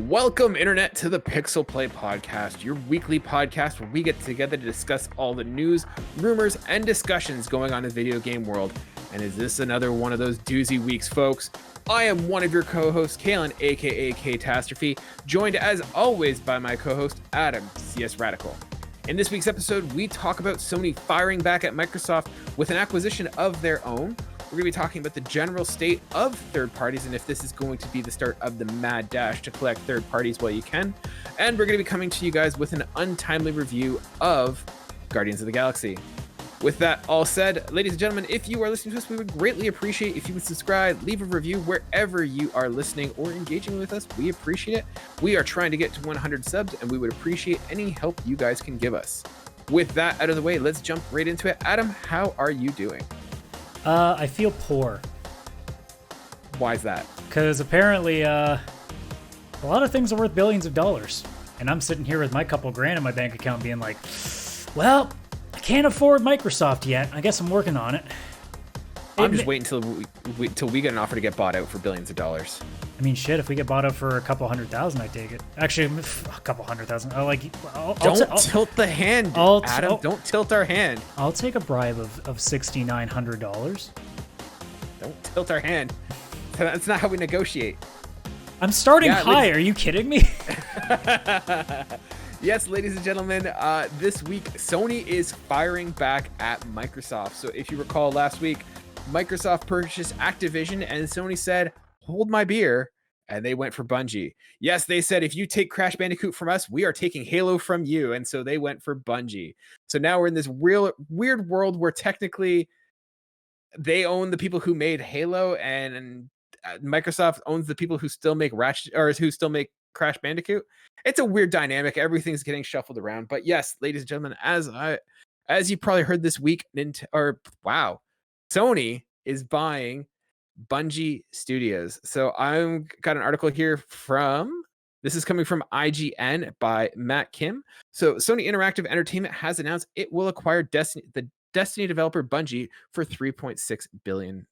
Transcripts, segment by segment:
Welcome, Internet, to the Pixel Play Podcast, your weekly podcast where we get together to discuss all the news, rumors, and discussions going on in the video game world. And is this another one of those doozy weeks, folks? I am one of your co-hosts, Kaylan, aka Ktastrophy, joined as always by my co-host, Adam, CSRadical. In this week's episode, we talk about Sony firing back at Microsoft with an acquisition of their own. We're going to be talking about the general state of third parties and if this is going to be the start of the mad dash to collect third parties while you can. And we're going to be coming to you guys with an untimely review of Guardians of the Galaxy. With that all said, ladies and gentlemen, if you are listening to us, we would greatly appreciate if you would subscribe, leave a review wherever you are listening or engaging with us. We appreciate it. We are trying to get to 100 subs, and we would appreciate any help you guys can give us. With that out of the way, let's jump right into it. Adam, how are you doing? I feel poor. Why is that? Because apparently, a lot of things are worth billions of dollars. And I'm sitting here with my couple grand in my bank account being like, well, I can't afford Microsoft yet. I guess I'm working on it. I'm just waiting till we get an offer to get bought out for billions of dollars. I mean, shit, if we get bought out for a couple 100,000, I'd take it. Actually, a couple 100,000. Don't tilt the hand, Adam. Don't tilt our hand. I'll take a bribe of $6,900. Don't tilt our hand. That's not how we negotiate. I'm starting high. Are you kidding me? Yes, ladies and gentlemen, this week, Sony is firing back at Microsoft. So if you recall last week, Microsoft purchased Activision and Sony said, hold my beer, and they went for Bungie. Yes, they said, if you take Crash Bandicoot from us, we are taking Halo from you, and so they went for Bungie. So now we're in this real weird world where technically they own the people who made Halo, and Microsoft owns the people who still make who still make Crash Bandicoot. It's a weird dynamic. Everything's getting shuffled around. But yes, ladies and gentlemen, as you probably heard this week, Sony is buying Bungie Studios. So I've got an article here this is coming from IGN by Matt Kim. So Sony Interactive Entertainment has announced it will acquire the Destiny developer Bungie for $3.6 billion.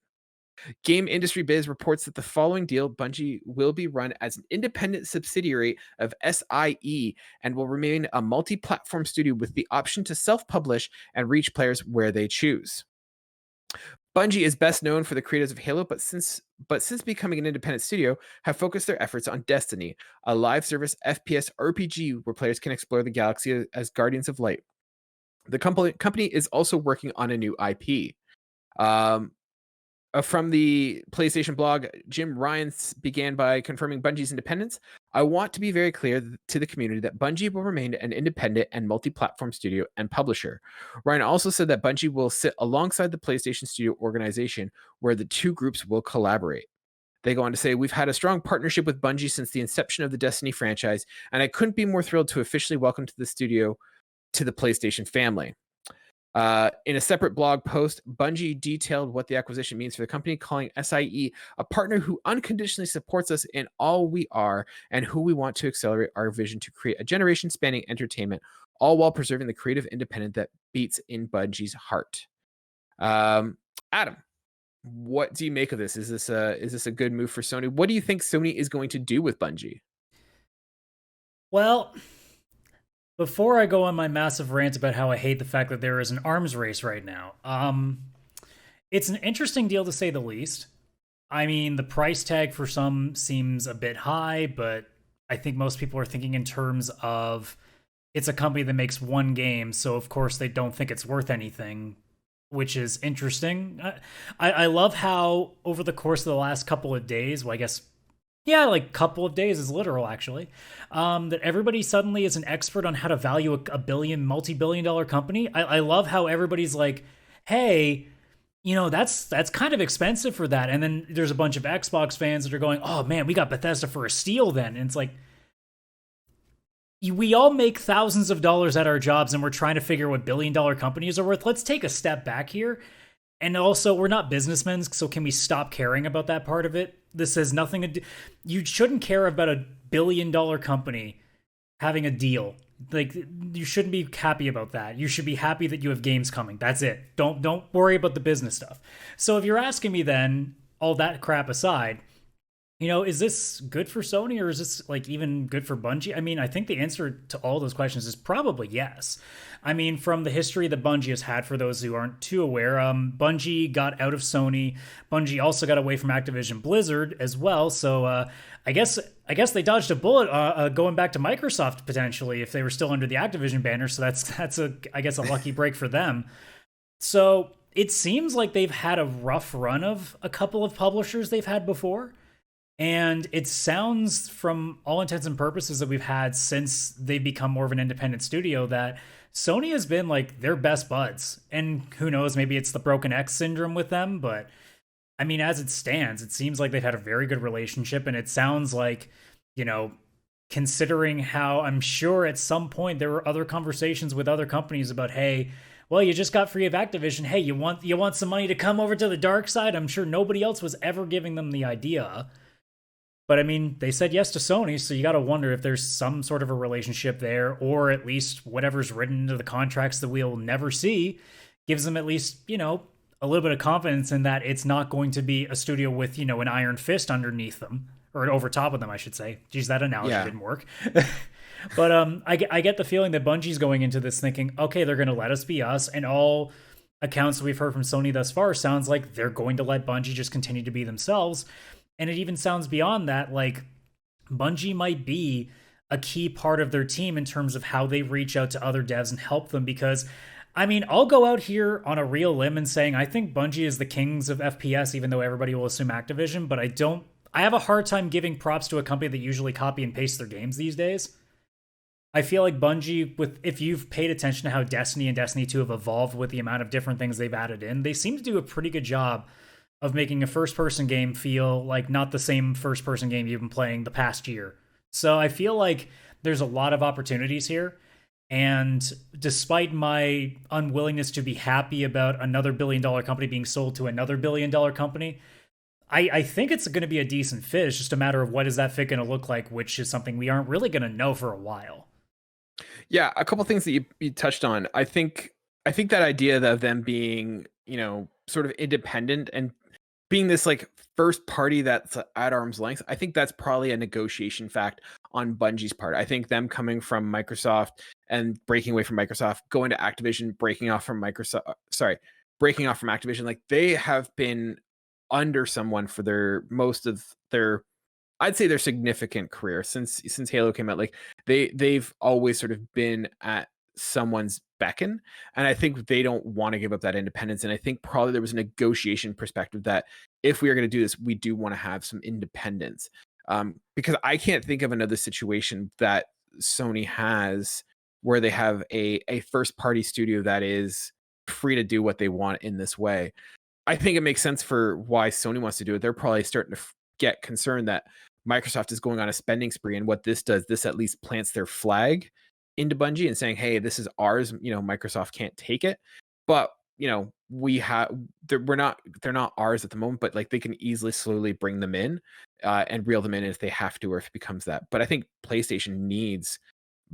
Game Industry Biz reports that the following deal, Bungie will be run as an independent subsidiary of SIE and will remain a multi-platform studio with the option to self-publish and reach players where they choose. Bungie is best known for the creators of Halo, but since becoming an independent studio, have focused their efforts on Destiny, a live service FPS RPG where players can explore the galaxy as Guardians of Light. The company is also working on a new IP. From the PlayStation blog, Jim Ryan began by confirming Bungie's independence. I want to be very clear to the community that Bungie will remain an independent and multi-platform studio and publisher. Ryan also said that Bungie will sit alongside the PlayStation Studio organization where the two groups will collaborate. They go on to say, we've had a strong partnership with Bungie since the inception of the Destiny franchise, and I couldn't be more thrilled to officially welcome to the studio to the PlayStation family. In a separate blog post, Bungie detailed what the acquisition means for the company, calling SIE a partner who unconditionally supports us in all we are and who we want to accelerate our vision to create a generation-spanning entertainment, all while preserving the creative independence that beats in Bungie's heart. Adam, what do you make of this? Is this a good move for Sony? What do you think Sony is going to do with Bungie? Well, before I go on my massive rant about how I hate the fact that there is an arms race right now, it's an interesting deal to say the least. I mean, the price tag for some seems a bit high, but I think most people are thinking in terms of it's a company that makes one game, so of course they don't think it's worth anything, which is interesting. I love how over the course of the last couple of days, well, I guess like couple of days is literal, actually. That everybody suddenly is an expert on how to value a multi-billion-dollar company. I love how everybody's like, hey, that's kind of expensive for that. And then there's a bunch of Xbox fans that are going, oh man, we got Bethesda for a steal then. And it's like, we all make thousands of dollars at our jobs and we're trying to figure what billion-dollar companies are worth. Let's take a step back here. And also, we're not businessmen, so can we stop caring about that part of it? This has nothing to do. You shouldn't care about a billion-dollar company having a deal. Like, you shouldn't be happy about that. You should be happy that you have games coming. That's it. Don't worry about the business stuff. So if you're asking me then, all that crap aside, Is this good for Sony or is this like even good for Bungie? I mean, I think the answer to all those questions is probably yes. I mean, from the history that Bungie has had, for those who aren't too aware, Bungie got out of Sony. Bungie also got away from Activision Blizzard as well. So I guess they dodged a bullet going back to Microsoft potentially if they were still under the Activision banner. So that's I guess a lucky break for them. So it seems like they've had a rough run of a couple of publishers they've had before. And it sounds, from all intents and purposes, that we've had since they've become more of an independent studio, that Sony has been like their best buds. And who knows, maybe it's the broken X syndrome with them. But I mean, as it stands, it seems like they've had a very good relationship. And it sounds like, considering how I'm sure at some point there were other conversations with other companies about, hey, well, you just got free of Activision. Hey, you want some money to come over to the dark side? I'm sure nobody else was ever giving them the idea. But I mean, they said yes to Sony, so you got to wonder if there's some sort of a relationship there, or at least whatever's written into the contracts that we'll never see gives them at least, a little bit of confidence in that it's not going to be a studio with, an iron fist underneath them, or over top of them, I should say. Geez, that analogy didn't work. But I get the feeling that Bungie's going into this thinking, okay, they're going to let us be us, and all accounts that we've heard from Sony thus far sounds like they're going to let Bungie just continue to be themselves. And it even sounds beyond that, like Bungie might be a key part of their team in terms of how they reach out to other devs and help them. Because, I mean, I'll go out here on a real limb and saying I think Bungie is the kings of FPS, even though everybody will assume Activision. But I have a hard time giving props to a company that usually copy and paste their games these days. I feel like Bungie, if you've paid attention to how Destiny and Destiny 2 have evolved with the amount of different things they've added in, they seem to do a pretty good job of making a first-person game feel like not the same first-person game you've been playing the past year. So I feel like there's a lot of opportunities here. And despite my unwillingness to be happy about another billion-dollar company being sold to another billion-dollar company, I think it's going to be a decent fit. It's just a matter of what is that fit going to look like, which is something we aren't really going to know for a while. Yeah, a couple things that you touched on. I think that idea of them being, sort of independent and being this like first party that's at arm's length, I think that's probably a negotiation fact on Bungie's part. I think them coming from Microsoft and breaking away from Microsoft, going to Activision, breaking off from Activision, like they have been under someone for I'd say their significant career since Halo came out. Like they've always sort of been at someone's beckon, and I think they don't want to give up that independence. And I think probably there was a negotiation perspective that if we are going to do this, we do want to have some independence, because I can't think of another situation that Sony has where they have a first party studio that is free to do what they want in this way. I think it makes sense for why Sony wants to do it. They're probably starting to get concerned that Microsoft is going on a spending spree, and what this does, this at least plants their flag into Bungie and saying, hey, this is ours. Microsoft can't take it, but they're not ours at the moment, but like they can easily slowly bring them in and reel them in if they have to, or if it becomes that. But I think PlayStation needs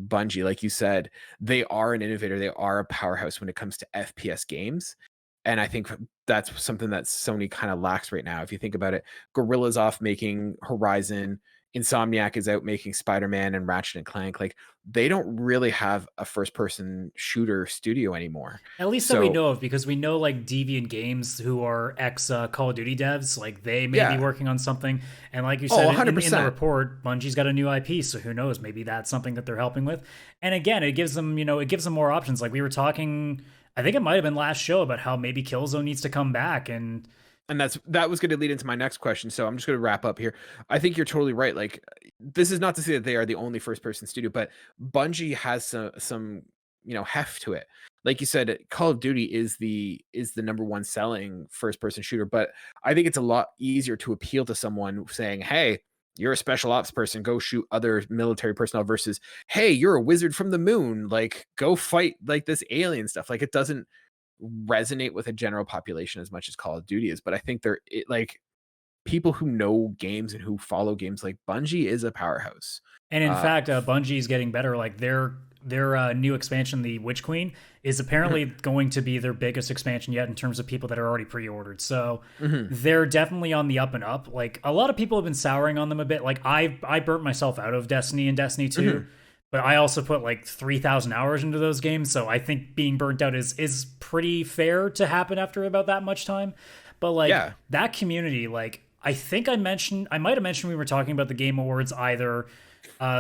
Bungie. Like you said, they are an innovator. They are a powerhouse when it comes to FPS games. And I think that's something that Sony kind of lacks right now. If you think about it, Guerrilla's off making Horizon, Insomniac is out making Spider-Man and Ratchet and Clank. Like they don't really have a first-person shooter studio anymore. At least that we know of, because we know like Deviant Games, who are ex Call of Duty devs, like they may be working on something. And like you said, in the report, Bungie's got a new IP, so who knows? Maybe that's something that they're helping with. And again, it gives them more options. Like we were talking, I think it might have been last show, about how maybe Killzone needs to come back, and that was going to lead into my next question. So I'm just going to wrap up here. I think you're totally right. Like this is not to say that they are the only first person studio, but Bungie has some heft to it. Like you said, Call of Duty is the number one selling first person shooter, but I think it's a lot easier to appeal to someone saying, hey, you're a special ops person, go shoot other military personnel, versus, hey, you're a wizard from the moon, like go fight like this alien stuff. Like it doesn't resonate with a general population as much as Call of Duty is. But I think like people who know games and who follow games, like Bungie is a powerhouse. And in fact, Bungie is getting better. Like their new expansion, the Witch Queen, is apparently going to be their biggest expansion yet in terms of people that are already pre-ordered. So they're definitely on the up and up. Like, a lot of people have been souring on them a bit. Like, I burnt myself out of Destiny and Destiny 2. But I also put like 3,000 hours into those games, so I think being burnt out is pretty fair to happen after about that much time. But like that community, like I think I might have mentioned we were talking about the Game Awards either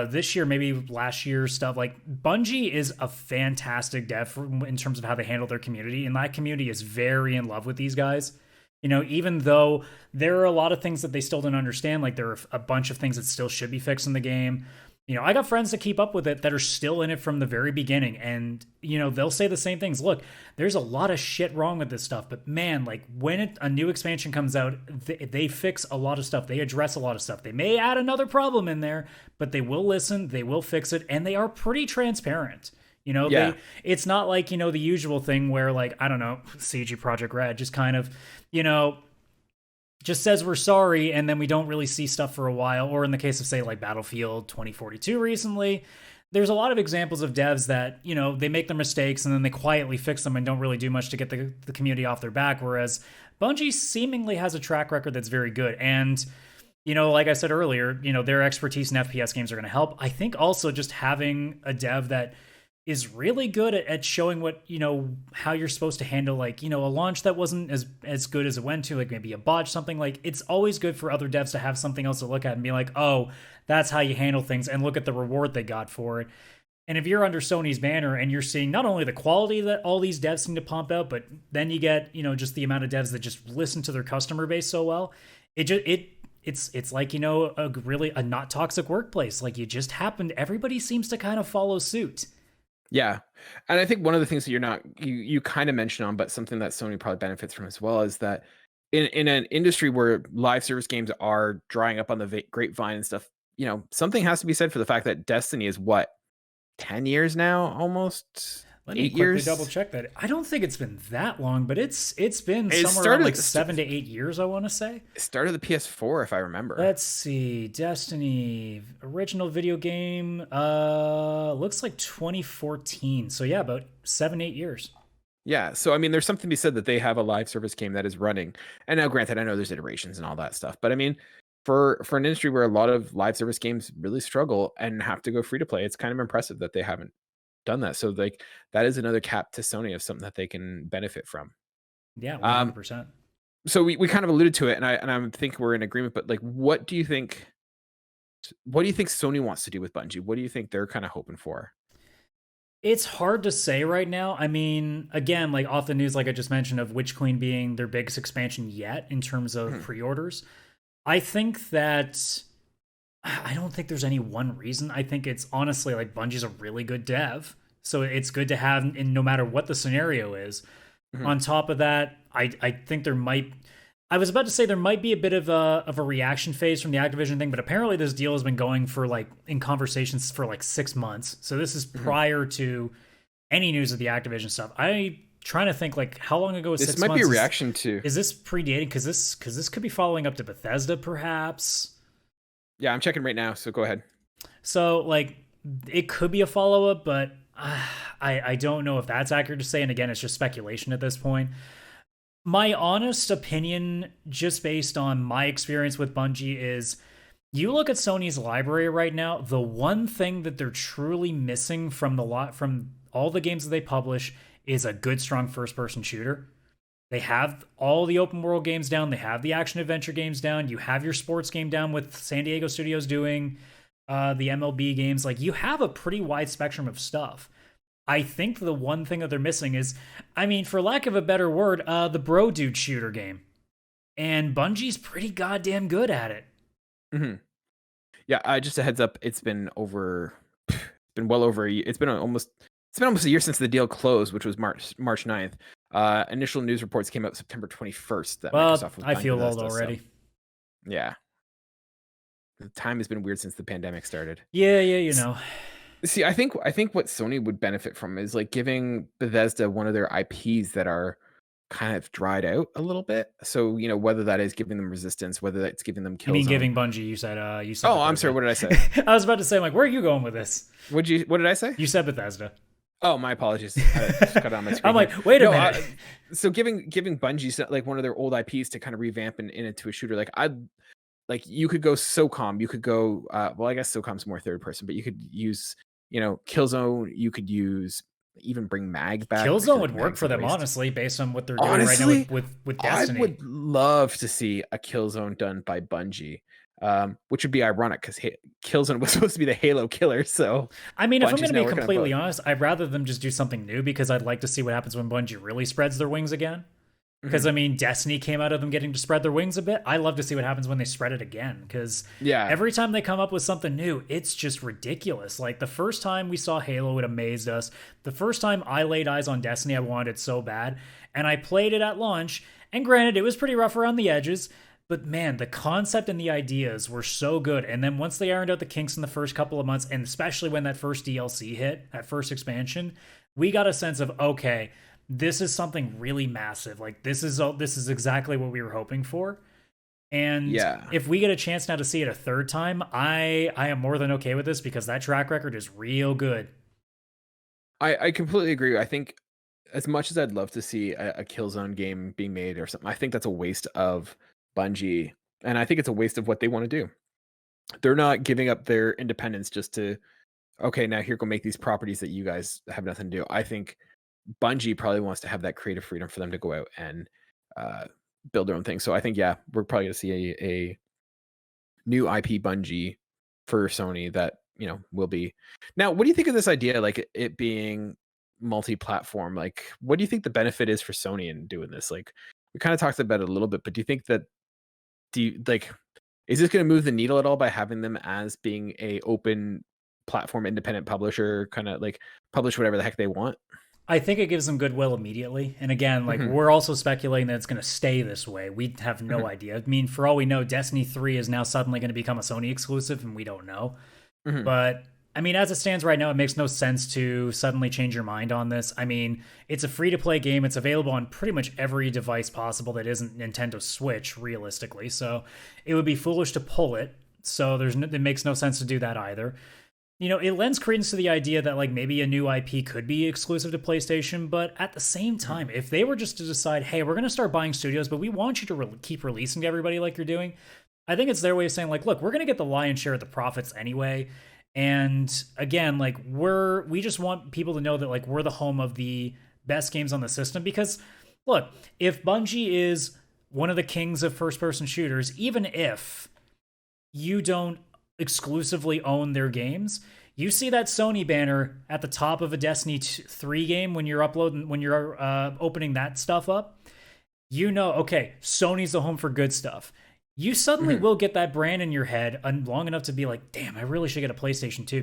this year, maybe last year stuff. Like Bungie is a fantastic dev in terms of how they handle their community, and that community is very in love with these guys. You know, even though there are a lot of things that they still don't understand, like there are a bunch of things that still should be fixed in the game. You know, I got friends that keep up with it that are still in it from the very beginning. And, you know, they'll say the same things. Look, there's a lot of shit wrong with this stuff. But man, like when a new expansion comes out, they fix a lot of stuff. They address a lot of stuff. They may add another problem in there, but they will listen. They will fix it. And they are pretty transparent. You know, it's not like, you know, the usual thing where like, I don't know, CG Projekt Red just kind of, you know, just says we're sorry, and then we don't really see stuff for a while. Or in the case of, say, like Battlefield 2042 recently, there's a lot of examples of devs that, you know, they make their mistakes and then they quietly fix them and don't really do much to get the community off their back. Whereas Bungie seemingly has a track record that's very good. And, you know, like I said earlier, you know, their expertise in FPS games are going to help. I think also just having a dev that is really good at showing what, you know, how you're supposed to handle, like, you know, a launch that wasn't as good as it went to, like maybe a botch, something. Like, it's always good for other devs to have something else to look at and be like, oh, that's how you handle things, and look at the reward they got for it. And if you're under Sony's banner and you're seeing not only the quality that all these devs seem to pump out, but then you get, you know, just the amount of devs that just listen to their customer base so well, it's like, you know, a not toxic workplace. Like, you just happened, everybody seems to kind of follow suit. Yeah. And I think one of the things that you kind of mentioned on, but something that Sony probably benefits from as well, is that in an industry where live service games are drying up on the grapevine and stuff, you know, something has to be said for the fact that Destiny is what, 10 years now, almost? Let me 8 quickly years? double check that. I don't think it's been that long, but it's been somewhere around like 7 to 8 years, I want to say. It started the PS4, if I remember. Let's see. Destiny original video game looks like 2014. So yeah, about 7-8 years. Yeah, so I mean, there's something to be said that they have a live service game that is running. And now, granted, I know there's iterations and all that stuff, but I mean, for an industry where a lot of live service games really struggle and have to go free to play, it's kind of impressive that they haven't done that. So like, that is another cap to Sony of something that they can benefit from. Yeah, 100%. So we kind of alluded to it, and I think we're in agreement. But like, what do you think Sony wants to do with Bungie? What do you think they're kind of hoping for? It's hard to say right now. I mean, again, like off the news, like I just mentioned, of Witch Queen being their biggest expansion yet in terms of pre-orders. I think that I don't think there's any one reason. I think it's honestly like Bungie's a really good dev, so it's good to have, in no matter what the scenario is. On top of that, I think there might. I was about to say there might be a bit of a reaction phase from the Activision thing, but apparently this deal has been going for like in conversations for like 6 months. So this is prior to any news of the Activision stuff. I'm trying to think, like, how long ago was 6 months? This might be a reaction to. Is this predating? Because this could be following up to Bethesda, perhaps. Yeah, I'm checking right now. So go ahead. So like, it could be a follow up, but I don't know if that's accurate to say. And again, it's just speculation at this point. My honest opinion, just based on my experience with Bungie, is you look at Sony's library right now, the one thing that they're truly missing from all the games that they publish is a good, strong first-person shooter. They have all the open world games down. They have the action adventure games down. You have your sports game down with San Diego Studios doing the MLB games. Like, you have a pretty wide spectrum of stuff. I think the one thing that they're missing is, I mean, for lack of a better word, the bro dude shooter game. And Bungie's pretty goddamn good at it. Mm-hmm. Yeah, just a heads up, it's been well over it's been almost a year since the deal closed, which was March 9th. Initial news reports came out September 21st that Microsoft was I feel old Bethesda, already. So, yeah. The time has been weird since the pandemic started. Yeah, you know. See, I think what Sony would benefit from is like giving Bethesda one of their IPs that are kind of dried out a little bit. So, whether that is giving them resistance, whether that's giving them You mean kill zone. giving Bungie? You said Oh, I'm Bethesda. sorry. What did I say? I was about to say, like, where are you going with this? What did I say? You said Bethesda. Oh, my apologies. I just cut on my screen. I'm like, wait a minute. So giving Bungie like one of their old IPs to kind of revamp into a shooter, like you could go SOCOM, you could go well, I guess SOCOM's more third person, but you could use Killzone, you could use even bring Mag back. Killzone would work for them, honestly, based on what they're doing honestly, right now with Destiny. I would love to see a Killzone done by Bungie. Which would be ironic because Killzone was supposed to be the Halo killer. So I mean, if I'm going to be completely honest, I'd rather them just do something new, because I'd like to see what happens when Bungie really spreads their wings again. Because, I mean, Destiny came out of them getting to spread their wings a bit. I love to see what happens when they spread it again. Because every time they come up with something new, it's just ridiculous. Like, the first time we saw Halo, it amazed us. The first time I laid eyes on Destiny, I wanted it so bad. And I played it at launch. And granted, it was pretty rough around the edges. But man, the concept and the ideas were so good. And then once they ironed out the kinks in the first couple of months, and especially when that first DLC hit, that first expansion, we got a sense of, okay, this is something really massive. Like, this is exactly what we were hoping for. And if we get a chance now to see it a third time, I am more than okay with this, because that track record is real good. I completely agree. I think as much as I'd love to see a Killzone game being made or something, I think that's a waste of Bungie, and I think it's a waste of what they want to do. They're not giving up their independence just to, okay, now here, go make these properties that you guys have nothing to do. I think Bungie probably wants to have that creative freedom for them to go out and build their own thing. So I think, we're probably going to see a new IP Bungie for Sony that, will be. Now, what do you think of this idea, like it being multi-platform? Like, what do you think the benefit is for Sony in doing this? Like, we kind of talked about it a little bit, but do you think that, is this going to move the needle at all by having them as being a open platform independent publisher, kind of like publish whatever the heck they want? I think it gives them goodwill immediately. And again, like, we're also speculating that it's going to stay this way. We have no idea. I mean, for all we know, Destiny 3 is now suddenly going to become a Sony exclusive, and we don't know. But I mean, as it stands right now, it makes no sense to suddenly change your mind on this. I mean, it's a free-to-play game. It's available on pretty much every device possible that isn't Nintendo Switch, realistically. So it would be foolish to pull it. So it makes no sense to do that either. It lends credence to the idea that, like, maybe a new IP could be exclusive to PlayStation. But at the same time, if they were just to decide, hey, we're going to start buying studios, but we want you to keep releasing to everybody like you're doing, I think it's their way of saying, like, look, we're going to get the lion's share of the profits anyway. And again, like, we just want people to know that, like, we're the home of the best games on the system. Because look, if Bungie is one of the kings of first-person shooters, even if you don't exclusively own their games, you see that Sony banner at the top of a Destiny 3 game when you're opening that stuff up, okay, Sony's the home for good stuff. You suddenly will get that brand in your head long enough to be like, damn, I really should get a PlayStation 2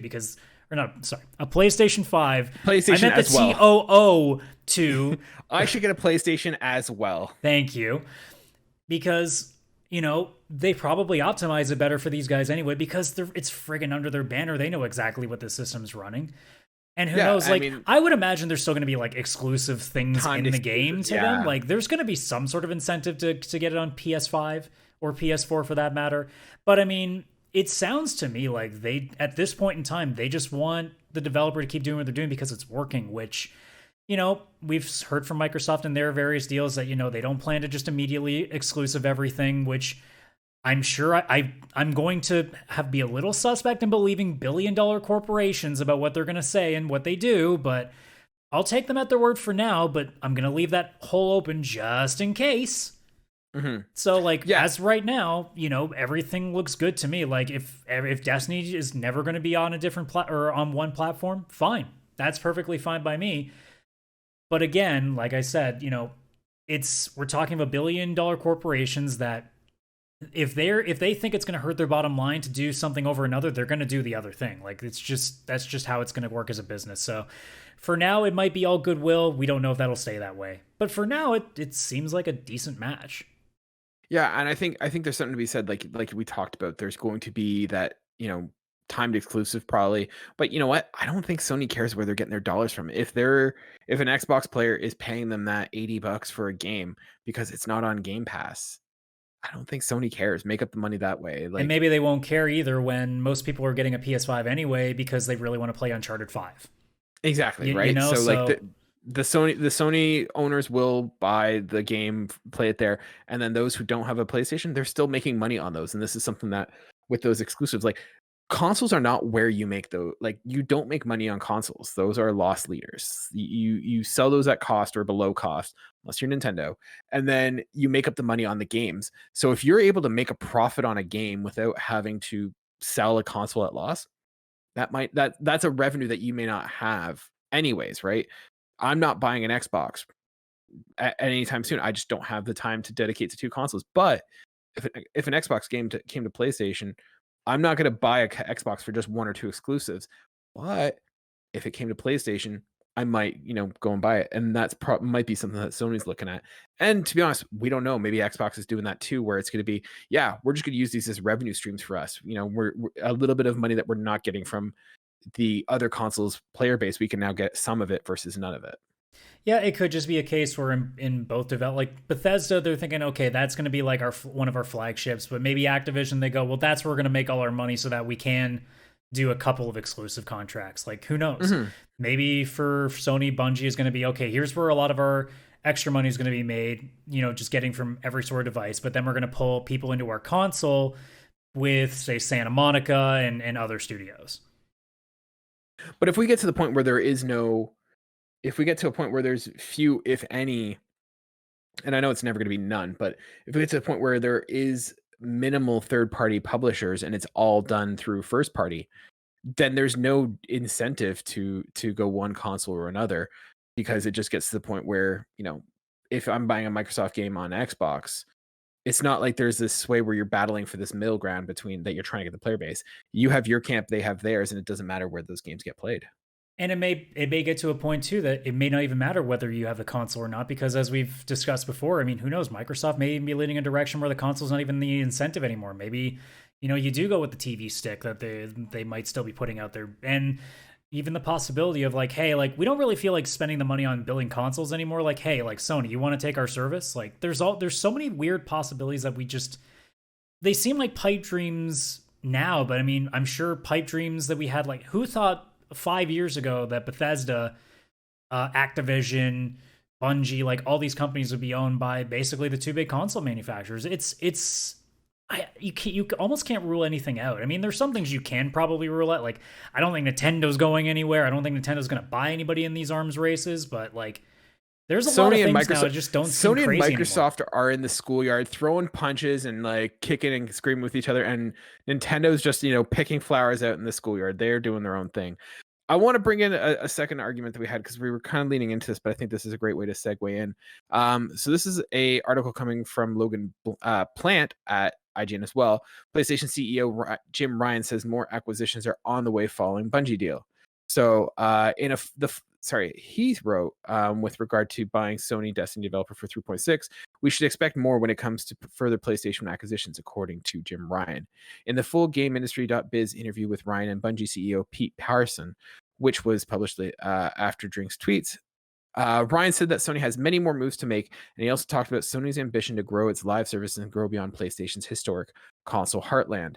a PlayStation 5. PlayStation I meant as well. TOO 2. I should get a PlayStation as well. Thank you. Because, they probably optimize it better for these guys anyway, because it's friggin' under their banner. They know exactly what the system's running. And who knows, I would imagine there's still going to be, like, exclusive things in the game to them. Like, there's going to be some sort of incentive to get it on PS5 or PS4 for that matter. But I mean, it sounds to me like at this point in time, they just want the developer to keep doing what they're doing because it's working, which, we've heard from Microsoft in their various deals that, they don't plan to just immediately exclusive everything, which I'm sure I'm going to be a little suspect in believing billion-dollar corporations about what they're going to say and what they do, but I'll take them at their word for now, but I'm going to leave that hole open just in case. So, as right now, everything looks good to me. Like, if Destiny is never going to be on a different or on one platform, fine. That's perfectly fine by me. But again, like I said, we're talking about billion-dollar corporations that if they think it's going to hurt their bottom line to do something over another, they're going to do the other thing. Like, that's just how it's going to work as a business. So for now, it might be all goodwill. We don't know if that'll stay that way. But for now, it seems like a decent match. Yeah, and I think there's something to be said, like we talked about. There's going to be that, timed exclusive probably. But you know what? I don't think Sony cares where they're getting their dollars from. If an Xbox player is paying them that $80 for a game because it's not on Game Pass, I don't think Sony cares. Make up the money that way. And maybe they won't care either when most people are getting a PS5 anyway because they really want to play Uncharted 5. Exactly, right? You know, so like the Sony owners will buy the game, play it there, and then those who don't have a PlayStation, they're still making money on those. And this is something that with those exclusives, like consoles are not where you make those. Like you don't make money on consoles; those are loss leaders. You sell those at cost or below cost, unless you're Nintendo, and then you make up the money on the games. So if you're able to make a profit on a game without having to sell a console at loss, that's a revenue that you may not have anyways, right? I'm not buying an Xbox at anytime soon. I just don't have the time to dedicate to two consoles. But if an Xbox game came to PlayStation, I'm not going to buy a Xbox for just one or two exclusives. But if it came to PlayStation, I might, go and buy it. And that's might be something that Sony's looking at. And to be honest, we don't know. Maybe Xbox is doing that too, where it's going to be, we're just going to use these as revenue streams for us. We're a little bit of money that we're not getting from the other consoles player base. We can now get some of it versus none of it. Yeah, it could just be a case where in both like Bethesda, they're thinking, okay, that's going to be like one of our flagships, but maybe Activision, they go, well, that's where we're going to make all our money so that we can do a couple of exclusive contracts. Like, who knows? Mm-hmm. Maybe for Sony, Bungie is going to be, okay, here's where a lot of our extra money is going to be made, just getting from every sort of device, but then we're going to pull people into our console with, say, Santa Monica and other studios. But if we get to the point where there's few, if any, and I know it's never going to be none, but if we get to the point where there is minimal third-party publishers and it's all done through first party, then there's no incentive to go one console or another, because it just gets to the point where, if I'm buying a Microsoft game on Xbox, it's not like there's this sway where you're battling for this middle ground between that you're trying to get the player base. You have your camp, they have theirs, and it doesn't matter where those games get played. And it may get to a point too that it may not even matter whether you have the console or not, because as we've discussed before, I mean, who knows? Microsoft may even be leading a direction where the console's not even the incentive anymore. Maybe, you do go with the TV stick that they might still be putting out there. And even the possibility of like, hey, like we don't really feel like spending the money on building consoles anymore. Like, hey, like Sony, you want to take our service? Like there's so many weird possibilities that they seem like pipe dreams now, but I mean, I'm sure pipe dreams that we had, like who thought 5 years ago that Bethesda, Activision, Bungie, like all these companies would be owned by basically the two big console manufacturers. You almost can't rule anything out. I mean, there's some things you can probably rule out. Like, I don't think Nintendo's going anywhere. I don't think Nintendo's going to buy anybody in these arms races. But like, there's a lot of things now that just don't seem crazy Sony and Microsoft anymore. are in the schoolyard throwing punches and like kicking and screaming with each other, and Nintendo's just picking flowers out in the schoolyard. They're doing their own thing. I want to bring in a second argument that we had because we were kind of leaning into this, but I think this is a great way to segue in. So this is a article coming from Logan Plant at IGN as well. PlayStation CEO Jim Ryan says more acquisitions are on the way following Bungie deal. So he wrote with regard to buying Sony Destiny developer for 3.6, we should expect more when it comes to further PlayStation acquisitions, according to Jim Ryan. In the full GameIndustry.biz interview with Ryan and Bungie CEO Pete Parson, which was published after Drink's tweets, Ryan said that Sony has many more moves to make, and he also talked about Sony's ambition to grow its live services and grow beyond PlayStation's historic console heartland.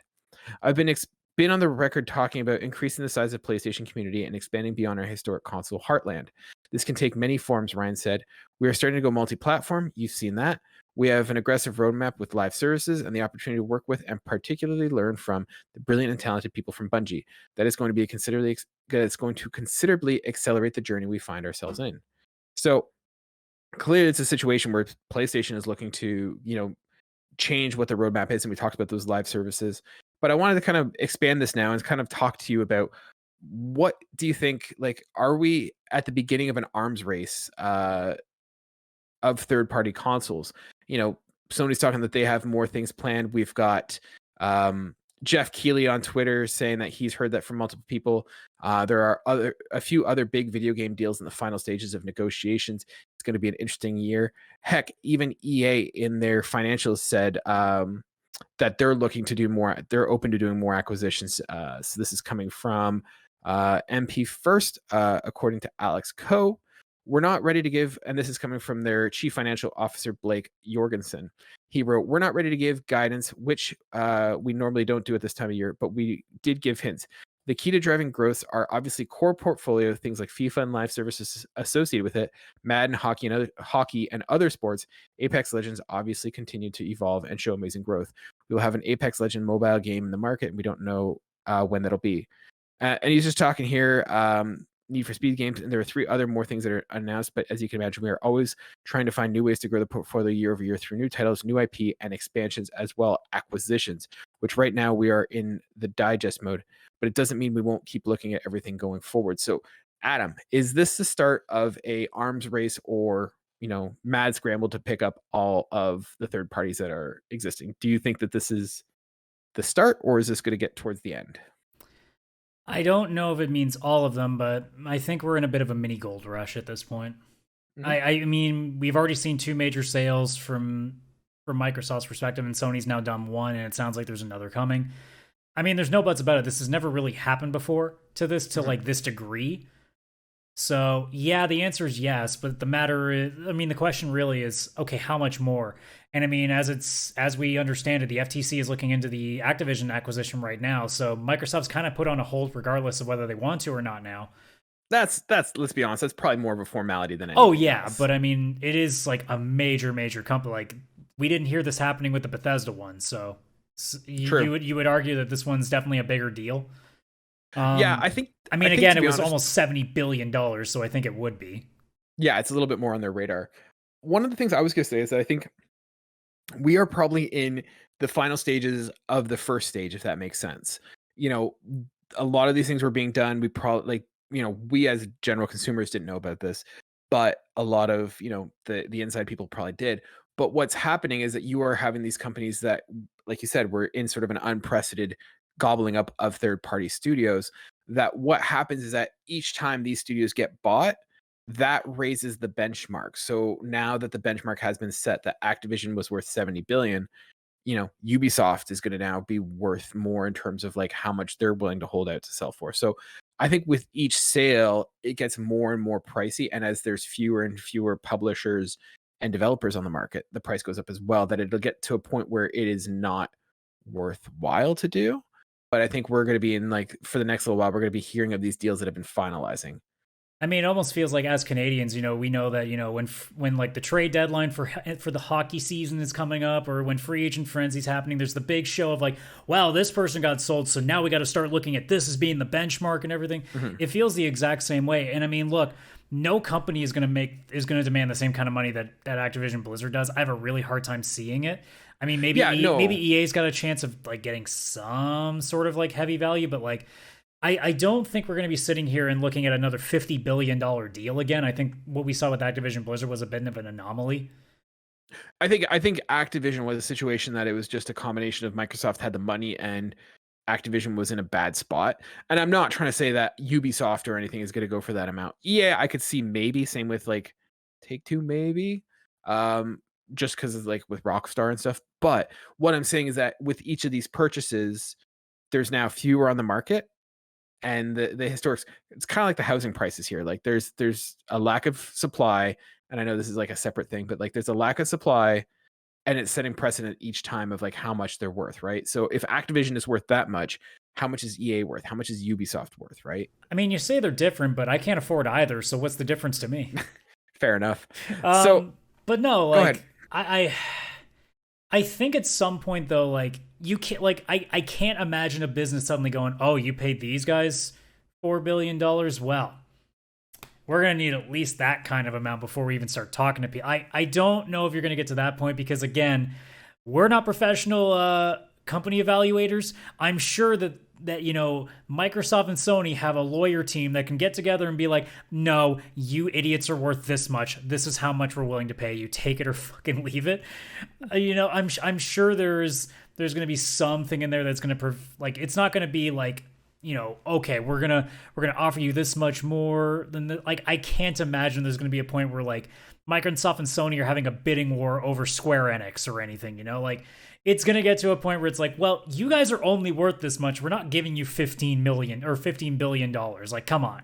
I've been on the record talking about increasing the size of PlayStation community and expanding beyond our historic console heartland. This can take many forms, Ryan said. We are starting to go multi-platform. You've seen that. We have an aggressive roadmap with live services and the opportunity to work with and particularly learn from the brilliant and talented people from Bungie. That is going to considerably accelerate the journey we find ourselves in. So clearly it's a situation where PlayStation is looking to, change what the roadmap is. And we talked about those live services. But I wanted to kind of expand this now and kind of talk to you about what do you think, like, are we at the beginning of an arms race of third-party consoles? Sony's talking that they have more things planned. We've got Jeff Keighley on Twitter saying that he's heard that from multiple people. There are a few other big video game deals in the final stages of negotiations. It's going to be an interesting year. Heck, even EA in their financials said that they're looking to do more. They're open to doing more acquisitions. So this is coming from MP First, according to Alex Coe. We're not ready to give, and this is coming from their chief financial officer, Blake Jorgensen. He wrote, "We're not ready to give guidance, which we normally don't do at this time of year, but we did give hints. The key to driving growth are obviously core portfolio, things like FIFA and live services associated with it, Madden, hockey and other sports. Apex Legends obviously continue to evolve and show amazing growth. We will have an Apex Legend mobile game in the market, and we don't know when that'll be." And he's just talking here, Need for Speed games, and there are 3 other more things that are announced. But as you can imagine, we are always trying to find new ways to grow the portfolio year over year through new titles, new IP, and expansions, as well acquisitions, which right now we are in the digest mode. But it doesn't mean we won't keep looking at everything going forward. So, Adam, is this the start of a arms race or, mad scramble to pick up all of the third parties that are existing? Do you think that this is the start, or is this going to get towards the end? I don't know if it means all of them, but I think we're in a bit of a mini gold rush at this point. Mm-hmm. I mean, we've already seen 2 major sales from Microsoft's perspective, and Sony's now done 1, and it sounds like there's another coming. I mean, there's no buts about it. This has never really happened before to like this degree. So yeah, the answer is yes, but the question really is, okay, how much more? And I mean, as we understand it, the FTC is looking into the Activision acquisition right now. So Microsoft's kind of put on a hold regardless of whether they want to or not now. That's let's be honest, that's probably more of a formality than anything. Oh yeah, else. But I mean, it is like a major company. Like, we didn't hear this happening with the Bethesda one, so you would argue that this one's definitely a bigger deal. Yeah, I think. I mean, again, it was almost $70 billion, so I think it would be. Yeah, it's a little bit more on their radar. One of the things I was going to say is that I think we are probably in the final stages of the first stage, if that makes sense. A lot of these things were being done. We probably, we as general consumers didn't know about this, but a lot of, the inside people probably did. But what's happening is that you are having these companies that, like you said, were in sort of an unprecedented gobbling up of third-party studios. That what happens is that each time these studios get bought, that raises the benchmark. So now that the benchmark has been set, that Activision was worth 70 billion, Ubisoft is going to now be worth more in terms of like how much they're willing to hold out to sell for. So I think with each sale, it gets more and more pricey. And as there's fewer and fewer publishers and developers on the market, the price goes up as well, that it'll get to a point where it is not worthwhile to do. But I think we're going to be in, like, for the next little while, we're going to be hearing of these deals that have been finalizing. I mean, it almost feels like as Canadians, we know that, when like the trade deadline for the hockey season is coming up, or when free agent frenzy's happening, there's the big show of like, wow, this person got sold, so now we got to start looking at this as being the benchmark and everything. Mm-hmm. It feels the exact same way. And I mean, look, no company is going to demand the same kind of money that Activision Blizzard does. I have a really hard time seeing it. I mean, maybe EA's got a chance of like getting some sort of like heavy value, but like, I don't think we're going to be sitting here and looking at another $50 billion deal again. I think what we saw with Activision Blizzard was a bit of an anomaly. I think Activision was a situation that it was just a combination of Microsoft had the money and Activision was in a bad spot. And I'm not trying to say that Ubisoft or anything is going to go for that amount. Yeah, I could see maybe, same with like Take-Two maybe. Just because of like with Rockstar and stuff. But what I'm saying is that with each of these purchases, there's now fewer on the market. And the historics, it's kind of like the housing prices here. Like there's a lack of supply, and I know this is like a separate thing, but like there's a lack of supply, and it's setting precedent each time of like how much they're worth, right? So if Activision is worth that much, how much is EA worth? How much is Ubisoft worth, right? I mean, you say they're different, but I can't afford either. So what's the difference to me? Fair enough. But no, like I think at some point though, like you can't, like I can't imagine a business suddenly going, oh, you paid these guys $4 billion. Well, we're going to need at least that kind of amount before we even start talking to people. I don't know if you're going to get to that point because again, we're not professional company evaluators. I'm sure that Microsoft and Sony have a lawyer team that can get together and be like, no, you idiots are worth this much. This is how much we're willing to pay you. Take it or fucking leave it. I'm sure there's going to be something in there that's going to like, it's not going to be like okay, we're gonna offer you this much more than like I can't imagine there's gonna be a point where like Microsoft and Sony are having a bidding war over Square Enix or anything, like it's gonna get to a point where it's like, well, you guys are only worth this much. We're not giving you 15 million or $15 billion. Like, come on.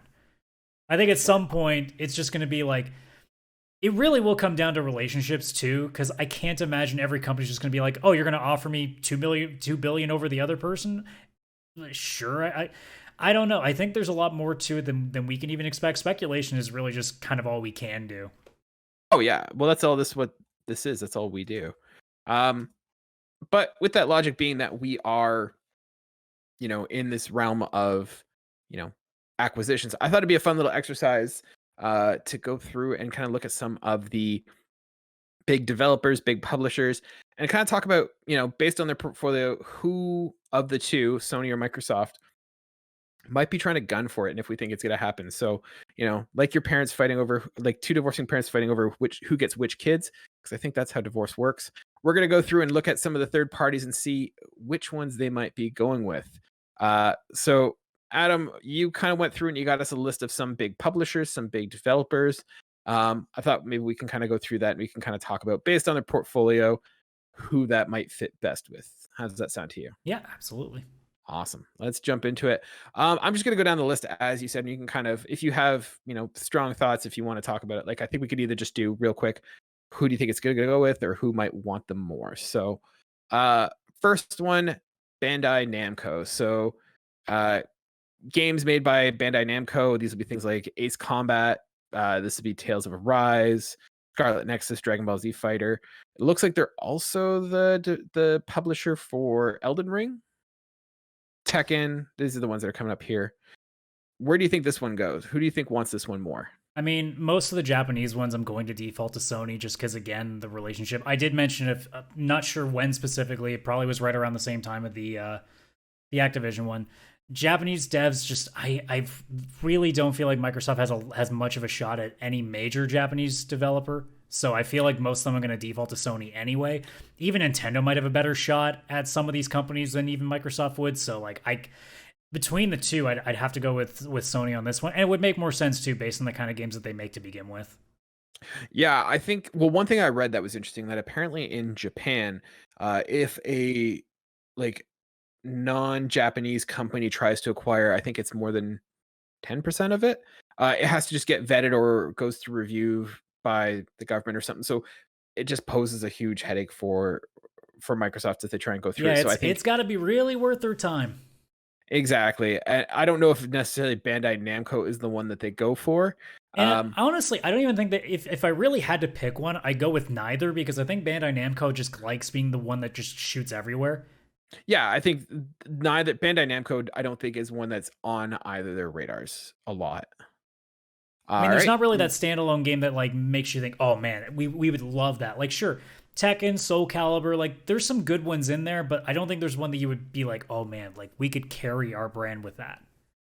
I think at some point it's just gonna be like, it really will come down to relationships too, because I can't imagine every company's just going to be like, "Oh, you're going to offer me $2 billion over the other person." Sure, I don't know. I think there's a lot more to it than we can even expect. Speculation is really just kind of all we can do. Oh yeah, well that's all what this is. That's all we do. But with that logic being that we are, in this realm of, acquisitions, I thought it'd be a fun little exercise to go through and kind of look at some of the big developers, big publishers, and kind of talk about, based on their portfolio, who of the two, Sony or Microsoft, might be trying to gun for it, and if we think it's going to happen. So, like your parents fighting over, like two divorcing parents fighting over who gets which kids, because I think that's how divorce works. We're going to go through and look at some of the third parties and see which ones they might be going with. So Adam, you kind of went through and you got us a list of some big publishers, some big developers. I thought maybe we can kind of go through that and we can kind of talk about, based on their portfolio, who that might fit best with. How does that sound to you? Yeah, absolutely. Awesome. Let's jump into it. I'm just going to go down the list as you said, and you can kind of, if you have, strong thoughts, if you want to talk about it, like I think we could either just do real quick, who do you think it's going to go with, or who might want them more? So, first one, Bandai Namco. So, games made by Bandai Namco. These will be things like Ace Combat. This would be Tales of Arise, Scarlet Nexus, Dragon Ball Z Fighter. It looks like they're also the publisher for Elden Ring, Tekken. These are the ones that are coming up here. Where do you think this one goes? Who do you think wants this one more? I mean, most of the Japanese ones I'm going to default to Sony just because, again, the relationship. I did mention, if not sure when specifically, it probably was right around the same time of the Activision one. Japanese devs, just I really don't feel like Microsoft has much of a shot at any major Japanese developer. So I feel like most of them are going to default to Sony anyway. Even Nintendo might have a better shot at some of these companies than even Microsoft would. So like between the two, I'd have to go with Sony on this one, and it would make more sense too based on the kind of games that they make to begin with. Yeah, I think. Well, one thing I read that was interesting, that apparently in Japan, if a like non-Japanese company tries to acquire, I think it's more than 10% of it, it has to just get vetted or goes through review by the government or something. So it just poses a huge headache for Microsoft if they try and go through it. So I think it's got to be really worth their time. Exactly. And I don't know if necessarily Bandai Namco is the one that they go for. And honestly, I don't even think that if I really had to pick one, I'd go with neither, because I think Bandai Namco just likes being the one that just shoots everywhere. Yeah, I think neither Bandai Namco, I don't think, is one that's on either their radars a lot. I mean, there's not really that standalone game that like makes you think, oh man, we would love that. Like, sure, Tekken, Soul Calibur, like there's some good ones in there, but I don't think there's one that you would be like, oh man, like we could carry our brand with that.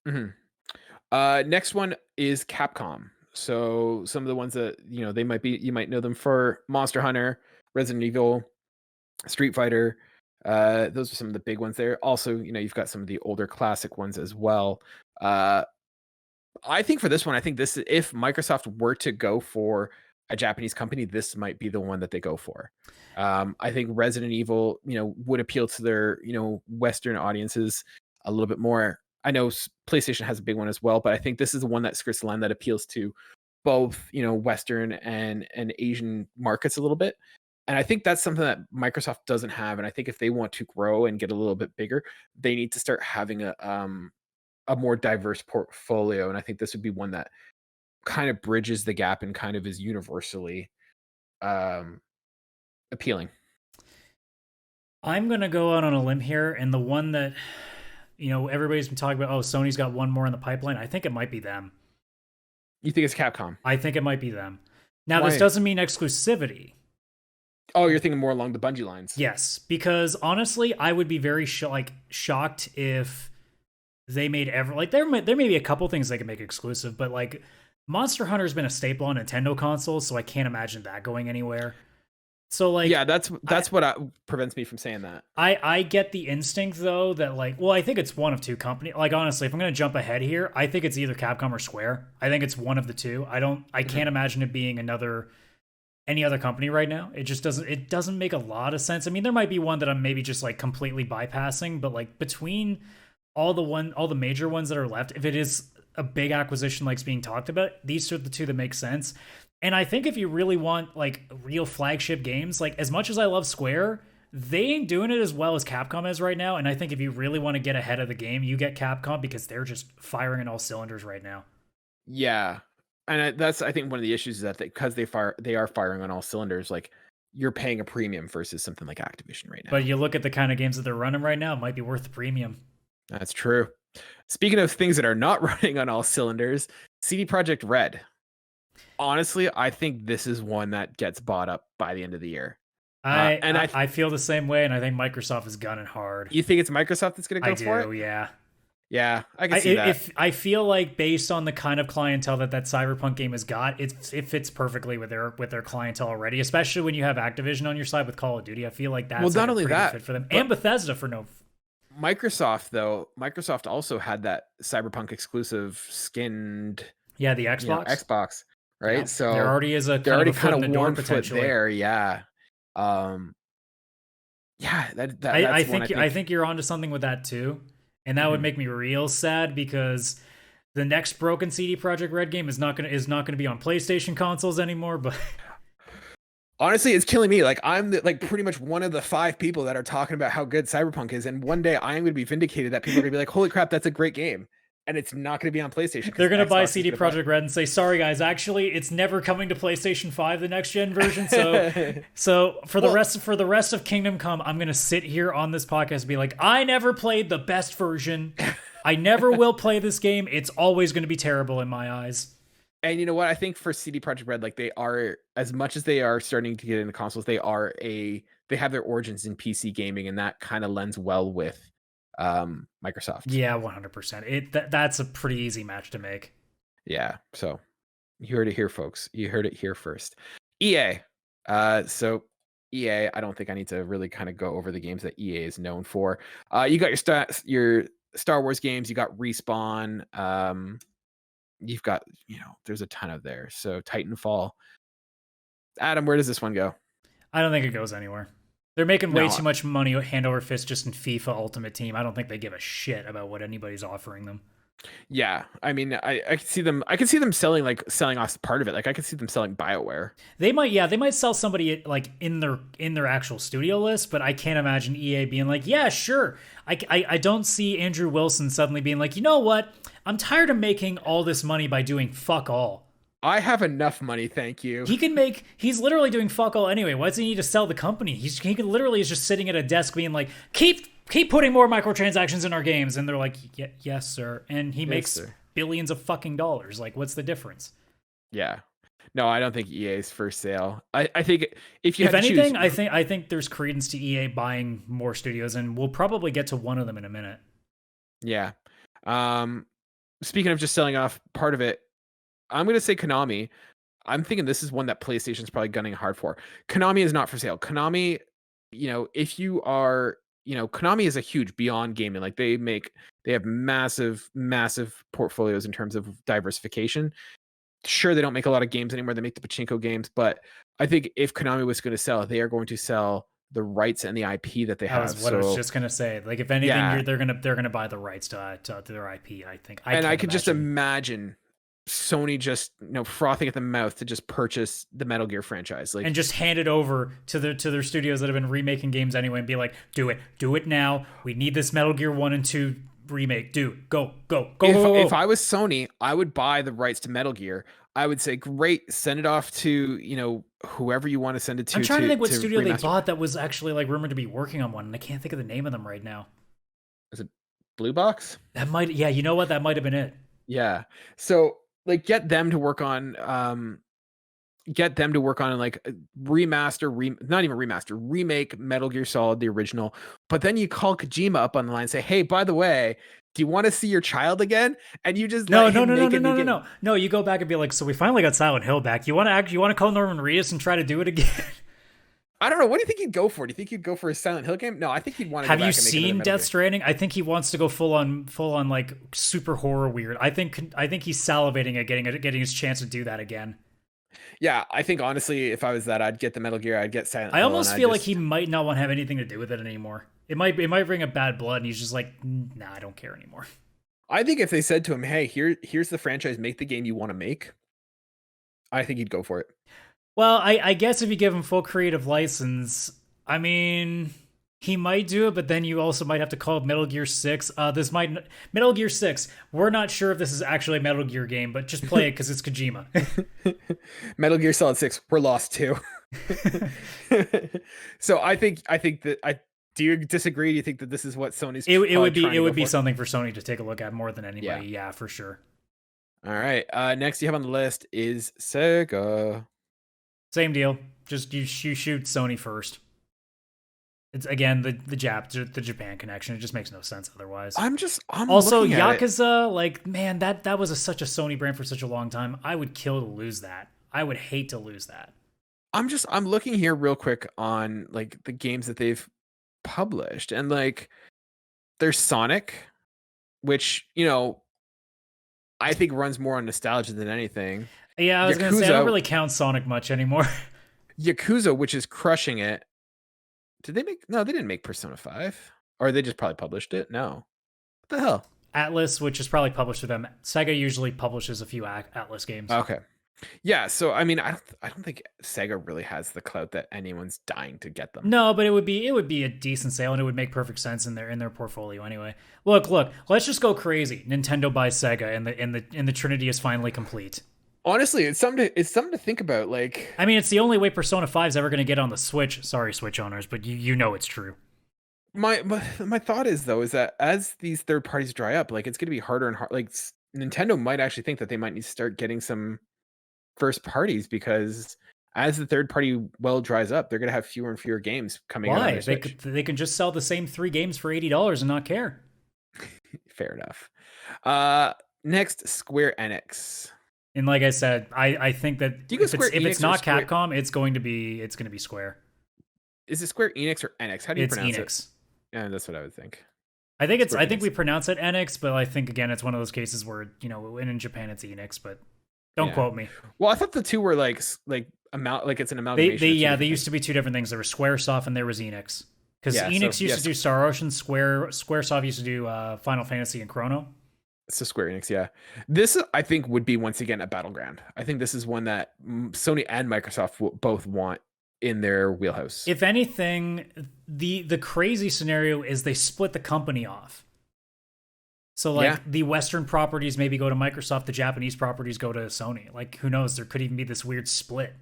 Mm-hmm. Next one is Capcom. So some of the ones that they might be, you might know them for Monster Hunter, Resident Evil, Street Fighter. Those are some of the big ones there. Also, you've got some of the older classic ones as well. I think for this one, if Microsoft were to go for a Japanese company, this might be the one that they go for. I think Resident Evil, would appeal to their, Western audiences a little bit more. I know PlayStation has a big one as well, but I think this is the one that skirts the line that appeals to both, Western and Asian markets a little bit. And I think that's something that Microsoft doesn't have. And I think if they want to grow and get a little bit bigger, they need to start having a more diverse portfolio. And I think this would be one that kind of bridges the gap and kind of is universally appealing. I'm going to go out on a limb here. And the one that, everybody's been talking about, oh, Sony's got one more in the pipeline. I think it might be them. You think it's Capcom? I think it might be them. Now, Why? This doesn't mean exclusivity. Oh, you're thinking more along the Bungie lines. Yes, because honestly, I would be very shocked if they made there may be a couple things they can make exclusive, but like Monster Hunter's been a staple on Nintendo consoles, so I can't imagine that going anywhere. So like, Yeah, that's what prevents me from saying that. I get the instinct though that like, well, I think it's one of two companies. Like honestly, if I'm gonna jump ahead here, I think it's either Capcom or Square. I think it's one of the two. I can't imagine it being any other company right now. It just doesn't make a lot of sense. I mean, there might be one that I'm maybe just like completely bypassing, but like between all the major ones that are left, if it is a big acquisition like's being talked about, these are the two that make sense. And I think if you really want like real flagship games, like as much as I love Square, they ain't doing it as well as Capcom is right now. And I think if you really want to get ahead of the game, you get Capcom because they're just firing in all cylinders right now. Yeah. And that's, I think one of the issues is that because they are firing on all cylinders, like you're paying a premium versus something like Activision right now. But you look at the kind of games that they're running right now, it might be worth the premium. That's true. Speaking of things that are not running on all cylinders, CD Projekt Red. Honestly, I think this is one that gets bought up by the end of the year. I feel the same way, and I think Microsoft is gunning hard. You think it's Microsoft that's going to go for it? Yeah. Yeah, I can see that. I feel like based on the kind of clientele that Cyberpunk game has got, it fits perfectly with their clientele already. Especially when you have Activision on your side with Call of Duty, I feel like that's not only that fit for them, and Bethesda for no. Microsoft also had that Cyberpunk exclusive skinned. Yeah, the Xbox. Xbox, right? Yeah, so there already is a kind of warm foot there. Yeah. Yeah, I think you're onto something with that too. And that would make me real sad because the next broken CD Projekt Red game is not gonna be on PlayStation consoles anymore. But honestly, it's killing me. Like I'm pretty much one of the 5 people that are talking about how good Cyberpunk is, and one day I am going to be vindicated that people are going to be like, "Holy crap, that's a great game," and it's not going to be on PlayStation. They're going to buy CD Projekt Red and say, "Sorry guys, actually, it's never coming to PlayStation 5, the next gen version." So for the rest of Kingdom Come, I'm going to sit here on this podcast and be like, "I never played the best version. I never will play this game. It's always going to be terrible in my eyes." And you know what? I think for CD Projekt Red, like they are, as much as they are starting to get into consoles, they have their origins in PC gaming, and that kind of lends well with Microsoft. Yeah, 100%. That's a pretty easy match to make. Yeah. So you heard it here, folks. You heard it here first. EA. So EA, I don't think I need to really kind of go over the games that EA is known for. You got your Star Wars games. You got Respawn. You've got, there's a ton of there. So Titanfall. Adam, where does this one go? I don't think it goes anywhere. They're making way too much money hand over fist just in FIFA Ultimate Team. I don't think they give a shit about what anybody's offering them. Yeah, I mean, I could see them. I could see them selling off part of it. Like I could see them selling BioWare. They might sell somebody like in their actual studio list, but I can't imagine EA being like, yeah, sure. I don't see Andrew Wilson suddenly being like, you know what? I'm tired of making all this money by doing fuck all. I have enough money, thank you. He's literally doing fuck all anyway. Why does he need to sell the company? He can literally is just sitting at a desk being like, keep putting more microtransactions in our games. And they're like, yes, sir. And he makes billions of fucking dollars. Like, what's the difference? Yeah. No, I don't think EA's for sale. I think if anything, I think there's credence to EA buying more studios, and we'll probably get to one of them in a minute. Yeah. Speaking of just selling off part of it, I'm going to say Konami. I'm thinking this is one that PlayStation's probably gunning hard for. Konami is not for sale. Konami, if you are, Konami is a huge beyond gaming. Like they have massive, massive portfolios in terms of diversification. Sure, they don't make a lot of games anymore. They make the pachinko games, but I think if Konami was going to sell, they are going to sell the rights and the IP that they have. That's what I was just gonna say. Like, if anything, they're gonna buy the rights to their IP. I think. I could just imagine Sony just frothing at the mouth to just purchase the Metal Gear franchise, like, and just hand it over to their studios that have been remaking games anyway, and be like, do it now. We need this Metal Gear 1 and 2 remake. Go. If I was Sony, I would buy the rights to Metal Gear. I would say, great, send it off to, whoever you want to send it to. I'm trying to think what studio they bought that was actually like rumored to be working on one, and I can't think of the name of them right now. Is it Blue Box? That might, yeah, you know what? That might have been it. Yeah. So like get them to work on like remake Metal Gear Solid, the original. But then you call Kojima up on the line and say, hey, by the way, do you want to see your child again? And you just no. You go back and be like, so we finally got Silent Hill back. You want to call Norman Reedus and try to do it again? I don't know. What do you think he'd go for? Do you think he'd go for a Silent Hill game? No, I think he'd want to go Have back you and make another seen Metal Death Gear. Stranding? I think he wants to go full on like super horror weird. I think he's salivating at getting his chance to do that again. Yeah, I think honestly, if I was that, I'd get the Metal Gear, I'd get Silent I Hill, and almost I'd feel like he just. might not want to have anything to do with it anymore. It might bring a bad blood, and he's just like, nah, I don't care anymore. I think if they said to him, "Hey, here's the franchise, make the game you want to make," I think he'd go for it. Well, I guess if you give him full creative license, I mean, he might do it, but then you also might have to call it Metal Gear 6. Metal Gear 6. We're not sure if this is actually a Metal Gear game, but just play it because it's Kojima. Metal Gear Solid 6, we're lost too. So I think that I do you disagree? Do you think that this is what Sony's it would be something for Sony to take a look at more than anybody. Yeah, for sure. All right. Next you have on the list is Sega. Same deal. Just you shoot Sony first. It's again the Japan connection. It just makes no sense otherwise. I'm also looking at Yakuza. Like, man, that was such a Sony brand for such a long time. I would kill to lose that. I would hate to lose that. I'm looking here real quick on like the games that they've published, and like there's Sonic, which I think runs more on nostalgia than anything. Yeah, I was gonna say I don't really count Sonic much anymore. Yakuza, which is crushing it. Did they make? No, they didn't make Persona 5. Or they just probably published it. No. What the hell? Atlas, which is probably published with them. Sega usually publishes a few Atlas games. Okay. Yeah, so I mean, I don't think Sega really has the clout that anyone's dying to get them. No, but it would be a decent sale, and it would make perfect sense in their portfolio anyway. Look, let's just go crazy. Nintendo buys Sega, and the Trinity is finally complete. Honestly, it's something to think about. Like, I mean, it's the only way Persona 5 is ever going to get on the Switch. Sorry, Switch owners, but you know it's true. My thought is though is that as these third parties dry up, like it's going to be harder and harder. Like Nintendo might actually think that they might need to start getting some first parties, because as the third party well dries up, they're going to have fewer and fewer games coming out. Why? They can just sell the same 3 games for $80 and not care. Fair enough. Next, Square Enix. And like I said, I think that if it's not Capcom, it's going to be Square. Is it Square Enix or Enix? How do you pronounce Enix. it? Yeah, that's what I would think. I think we pronounce it Enix, but I think again it's one of those cases where in Japan it's Enix, but don't quote me. Well, I thought the two were like it's an amalgamation. They used to be two different things. There was SquareSoft and there was Enix. Because Enix used to do Star Ocean, SquareSoft used to do Final Fantasy and Chrono. So Square Enix, yeah. This I think would be once again a battleground. I think this is one that Sony and Microsoft both want in their wheelhouse. If anything, the crazy scenario is they split the company off. So the Western properties maybe go to Microsoft, the Japanese properties go to Sony. Like, who knows? There could even be this weird split.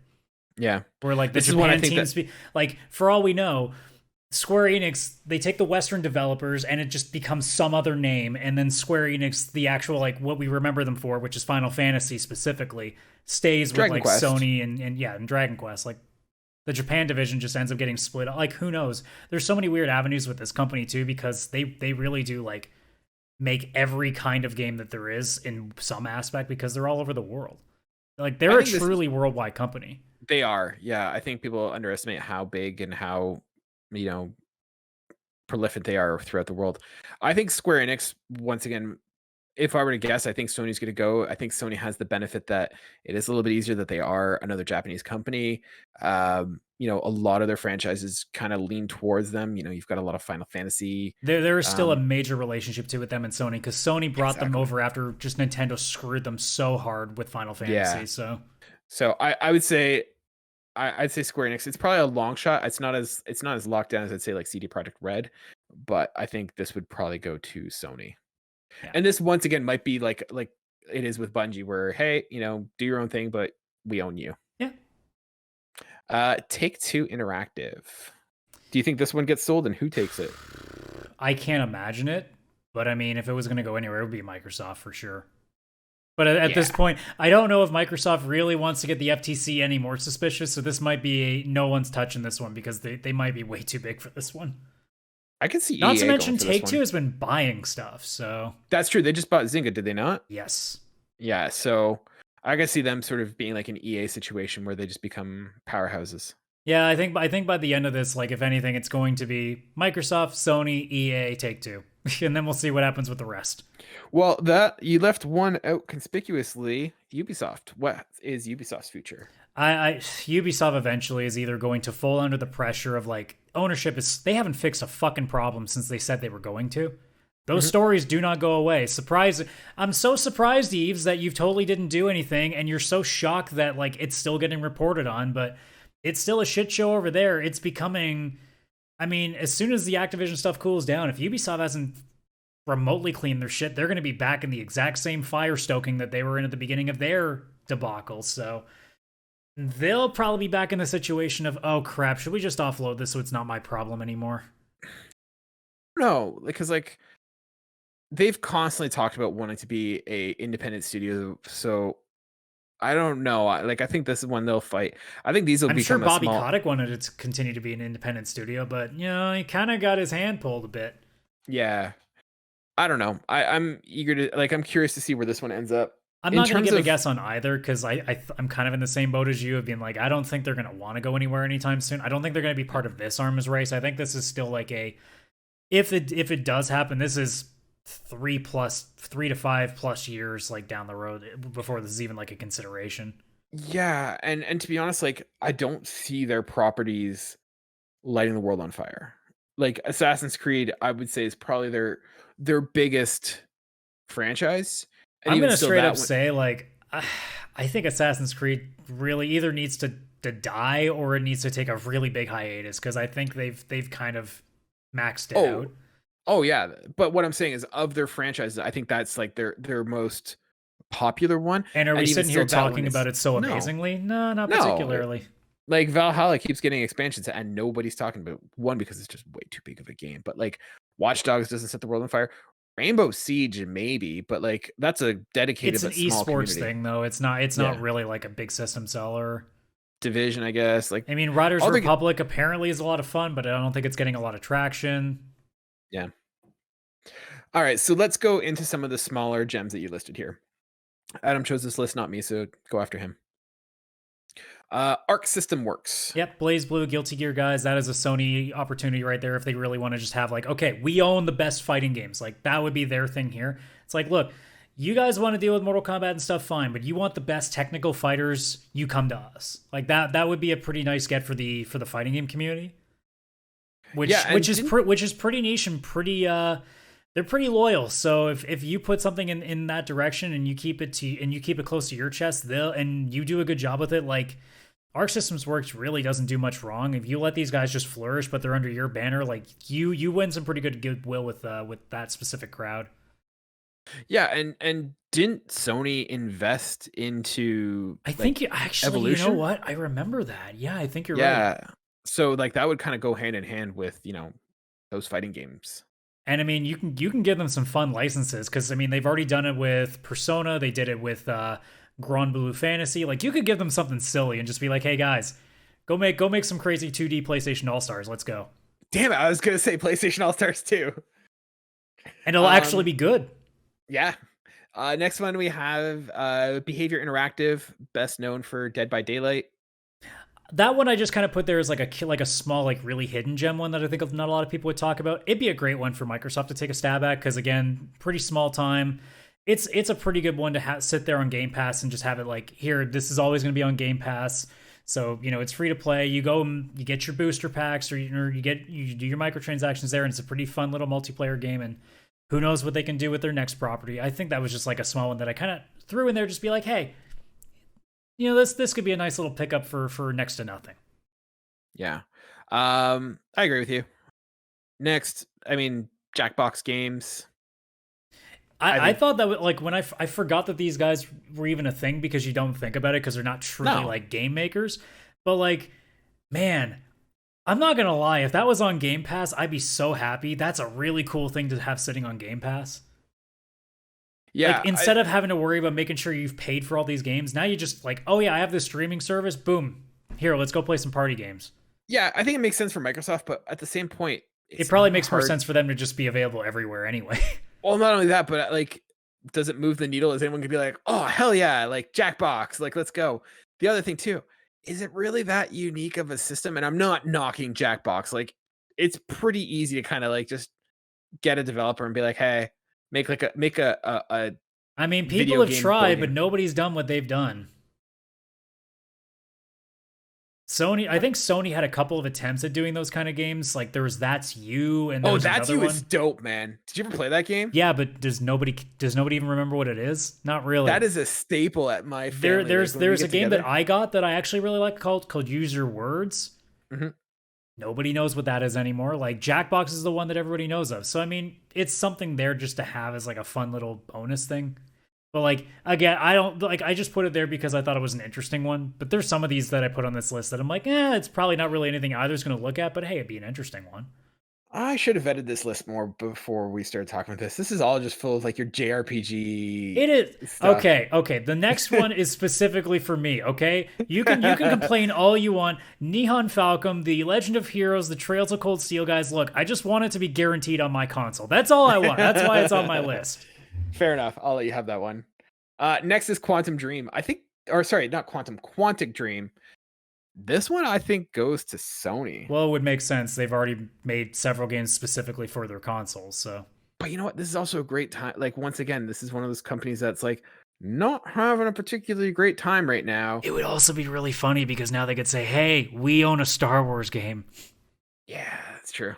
Yeah. Where like the Japan teams like, for all we know, Square Enix, they take the Western developers and it just becomes some other name, and then Square Enix, the actual like what we remember them for, which is Final Fantasy specifically, stays with like Quest. Sony and Dragon Quest. Like the Japan division just ends up getting split. Like, who knows? There's so many weird avenues with this company too, because they really do like make every kind of game that there is in some aspect, because they're all over the world. Like, they're a truly worldwide company. They are. Yeah, I think people underestimate how big and how prolific they are throughout the world. I think Square Enix, once again, if I were to guess, I think Sony's going to go. I think Sony has the benefit that it is a little bit easier that they are another Japanese company. A lot of their franchises kind of lean towards them. You've got a lot of Final Fantasy. There is still a major relationship too with them and Sony, because Sony brought them over after just Nintendo screwed them so hard with Final Fantasy. Yeah. So I would say, I'd say Square Enix. It's probably a long shot. It's not as locked down as I'd say like CD Projekt Red, but I think this would probably go to Sony. Yeah. And this once again might be like it is with Bungie, where hey, do your own thing, but we own you. Yeah. Take-Two Interactive. Do you think this one gets sold, and who takes it? I can't imagine it, but I mean, if it was going to go anywhere, it would be Microsoft for sure. But at this point, I don't know if Microsoft really wants to get the FTC any more suspicious, so this might be no one's touching this one, because they might be way too big for this one. I can see. Not to mention, Take-Two has been buying stuff, so that's true. They just bought Zynga, did they not? Yes. Yeah, so I can see them sort of being like an EA situation where they just become powerhouses. Yeah, I think by the end of this, like if anything, it's going to be Microsoft, Sony, EA, Take-Two, and then we'll see what happens with the rest. Well, that you left one out conspicuously. Ubisoft. What is Ubisoft's future? Ubisoft eventually is either going to fall under the pressure of like ownership is they haven't fixed a fucking problem since they said they were going to. Those stories do not go away. I'm so surprised, Eves, that you totally didn't do anything, and you're so shocked that like it's still getting reported on, but it's still a shit show over there. It's becoming. I mean, as soon as the Activision stuff cools down, if Ubisoft hasn't remotely cleaned their shit, they're going to be back in the exact same fire stoking that they were in at the beginning of their debacle. So they'll probably be back in the situation of, oh crap, should we just offload this so it's not my problem anymore? No, because like they've constantly talked about wanting to be a independent studio. So I don't know. I think this is when they'll fight. I think these will I'm sure become Bobby a small. Kotick wanted it to continue to be an independent studio, but he kind of got his hand pulled a bit. Yeah, I don't know. I'm eager to I'm curious to see where this one ends up. I'm In not going to terms give a of guess on either because I'm kind of in the same boat as you of being like, I don't think they're going to want to go anywhere anytime soon. I don't think they're going to be part of this arms race. I think this is still like if it does happen, this is 3 to 5 plus years like down the road before this is even like a consideration. yeah, and to be honest, like I don't see their properties lighting the world on fire. Like Assassin's Creed, I would say is probably their biggest franchise, and I'm even gonna still straight that up one. say like I think Assassin's Creed really either needs to die or it needs to take a really big hiatus because I think they've kind of maxed it Oh, out. oh yeah. But what I'm saying is, of their franchises, I think that's like their most popular one, And are we and even sitting here still, that one talking about is it so no, amazingly? No, not no. particularly. Like Valhalla keeps getting expansions, and nobody's talking about one because it's just way too big of a game. But like Watch Dogs doesn't set the world on fire. Rainbow Siege maybe, but like that's a dedicated It's an but small esports community. thing though. It's not Yeah, really like a big system seller. Division, I guess. Like I mean, Riders all the Republic apparently is a lot of fun, but I don't think it's getting a lot of traction. yeah. All right, so let's go into some of the smaller gems that you listed here. Adam chose this list, not me, so go after him. Arc System Works. Yep, Blaze Blue, Guilty Gear guys, that is a Sony opportunity right there if they really want to just have like, okay, we own the best fighting games. Like that would be their thing here. It's like, look, you guys want to deal with Mortal Kombat and stuff, fine, but you want the best technical fighters, you come to us. Like that would be a pretty nice get for the fighting game community. Which is pretty niche and pretty they're pretty loyal. So if you put something in that direction and you keep it close to your chest, and you do a good job with it, like Arc Systems Works really doesn't do much wrong. If you let these guys just flourish, but they're under your banner, like you win some pretty good goodwill with that specific crowd. Yeah, and didn't Sony invest into I think actually, Evolution? you know what? I remember that. Yeah, I think you're right. Yeah. So like that would kind of go hand in hand with, those fighting games. And I mean, you can give them some fun licenses because I mean they've already done it with Persona. They did it with Grand Blue Fantasy. Like you could give them something silly and just be like, hey guys, go make some crazy 2D PlayStation All Stars. Let's go. Damn it, I was gonna say PlayStation All Stars too. And it'll actually be good. Yeah. Next one we have Behavior Interactive, best known for Dead by Daylight. That one I just kind of put there as like a small, like really hidden gem one that I think not a lot of people would talk about. It'd be a great one for Microsoft to take a stab at because again, pretty small time. It's a pretty good one to sit there on Game Pass and just have it like here. This is always going to be on Game Pass, so it's free to play. You go, you get your booster packs, or you do your microtransactions there, and it's a pretty fun little multiplayer game. And who knows what they can do with their next property? I think that was just like a small one that I kind of threw in there, just be like, hey. This could be a nice little pickup for next to nothing. Yeah. I agree with you. Next, I mean, Jackbox Games. I thought that like when I forgot that these guys were even a thing because you don't think about it because they're not truly like game makers. But like, man, I'm not gonna lie, if that was on Game Pass, I'd be so happy. That's a really cool thing to have sitting on Game Pass. Yeah. Like instead of having to worry about making sure you've paid for all these games, now you just like, oh yeah, I have this streaming service. Boom. Here, let's go play some party games. Yeah, I think it makes sense for Microsoft, but at the same point, it probably makes more sense for them to just be available everywhere anyway. Well, not only that, but like, does it move the needle? Is anyone gonna be like, oh hell yeah, like Jackbox, like let's go? The other thing too, is it really that unique of a system? And I'm not knocking Jackbox. Like, it's pretty easy to kind of like just get a developer and be like, hey, make a I mean, people video have game tried, but building. nobody's done what they've done. Sony, I think Sony had a couple of attempts at doing those kind of games. Like there was That's You, and there Oh, was That's another You one. is dope, man. Did you ever play that game? Yeah, but does nobody even remember what it is? Not really. That is a staple at my family. There's a game together. that I got that I actually really like called Use Your Words. Mm-hmm. Nobody knows what that is anymore. Like Jackbox is the one that everybody knows of. So I mean, it's something there just to have as like a fun little bonus thing. But like again, I just put it there because I thought it was an interesting one. But there's some of these that I put on this list that I'm like, it's probably not really anything either's going to look at. But hey, it'd be an interesting one. I should have vetted this list more before we started talking about this. This is all just full of like your JRPG. It is stuff. okay. The next one is specifically for me. Okay, you can complain all you want. Nihon Falcom, The Legend of Heroes, The Trails of Cold Steel, guys. Look, I just want it to be guaranteed on my console. That's all I want. That's why it's on my list. Fair enough. I'll let you have that one. Next is Quantum Dream. Not Quantum, Quantic Dream. This one I think goes to Sony. Well, it would make sense. They've already made several games specifically for their consoles, so. But you know what? This is also a great time. Like, once again, this is one of those companies that's like not having a particularly great time right now. It would also be really funny because now they could say, hey, we own a Star Wars game. Yeah, that's true.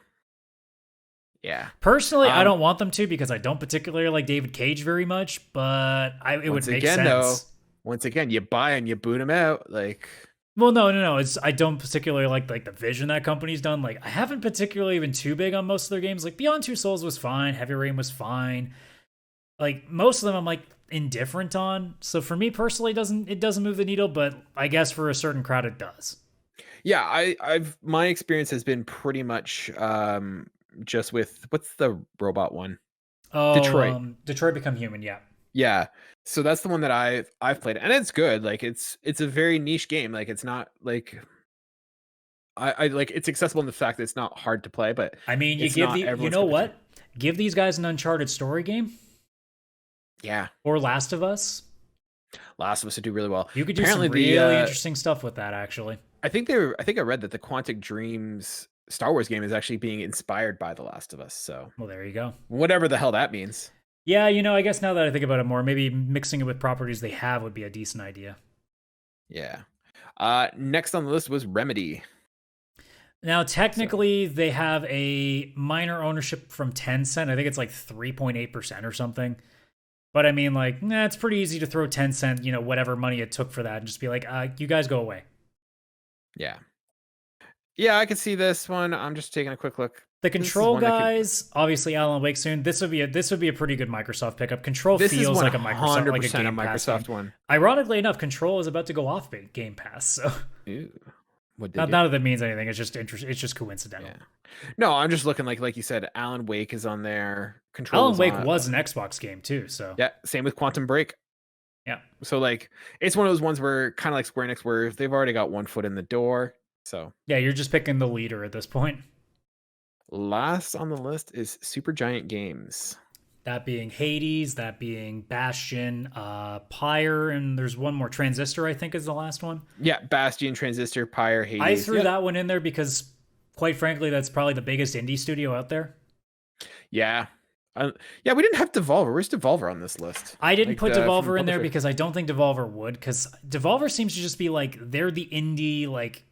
Yeah. Personally, I don't want them to because I don't particularly like David Cage very much, but it would make sense. Though, once again, you buy and you boot them out. Like, well, no. I don't particularly like the vision that company's done. Like, I haven't particularly been too big on most of their games. Like, Beyond Two Souls was fine. Heavy Rain was fine. Like, most of them I'm like indifferent on. So for me personally, it doesn't move the needle, but I guess for a certain crowd it does. Yeah, my experience has been pretty much just with what's the robot one? Oh, Detroit Become Human, yeah. Yeah. So that's the one that I've played, and it's good. Like it's a very niche game. Like it's not like I like it's accessible in the fact that it's not hard to play, but I mean you know what? Give these guys an Uncharted story game. Yeah. Or Last of Us. Last of Us would do really well. You could do some really interesting stuff with that, actually. I think I read that the Quantic Dreams Star Wars game is actually being inspired by The Last of Us. So well, there you go. Whatever the hell that means. Yeah, I guess now that I think about it more, maybe mixing it with properties they have would be a decent idea. Yeah. Next on the list was Remedy. Now, technically, they have a minor ownership from Tencent. I think it's like 3.8% or something. But I mean, like, it's pretty easy to throw Tencent, whatever money it took for that, and just be like, you guys go away. Yeah. Yeah, I can see this one. I'm just taking a quick look. The Control guys, obviously Alan Wake soon. This would be a pretty good Microsoft pickup. Control feels like a Microsoft, like a Game Pass Microsoft one. Ironically enough, Control is about to go off Game Pass. So, not that that means anything. It's just interesting. It's just coincidental. Yeah. No, I'm just looking like you said. Alan Wake is on there. Control. Alan Wake was an Xbox game too. So yeah, same with Quantum Break. Yeah. So like, it's one of those ones where kind of like Square Enix, where they've already got one foot in the door. So yeah, you're just picking the leader at this point. Last on the list is Supergiant Games. That being Hades, that being Bastion, Pyre, and there's one more. Transistor, I think, is the last one. Yeah, Bastion, Transistor, Pyre, Hades. I threw that one in there because, quite frankly, that's probably the biggest indie studio out there. Yeah. We didn't have Devolver. Where's Devolver on this list? I didn't put Devolver in there because I don't think Devolver would, because Devolver seems to just be like, they're the indie, like,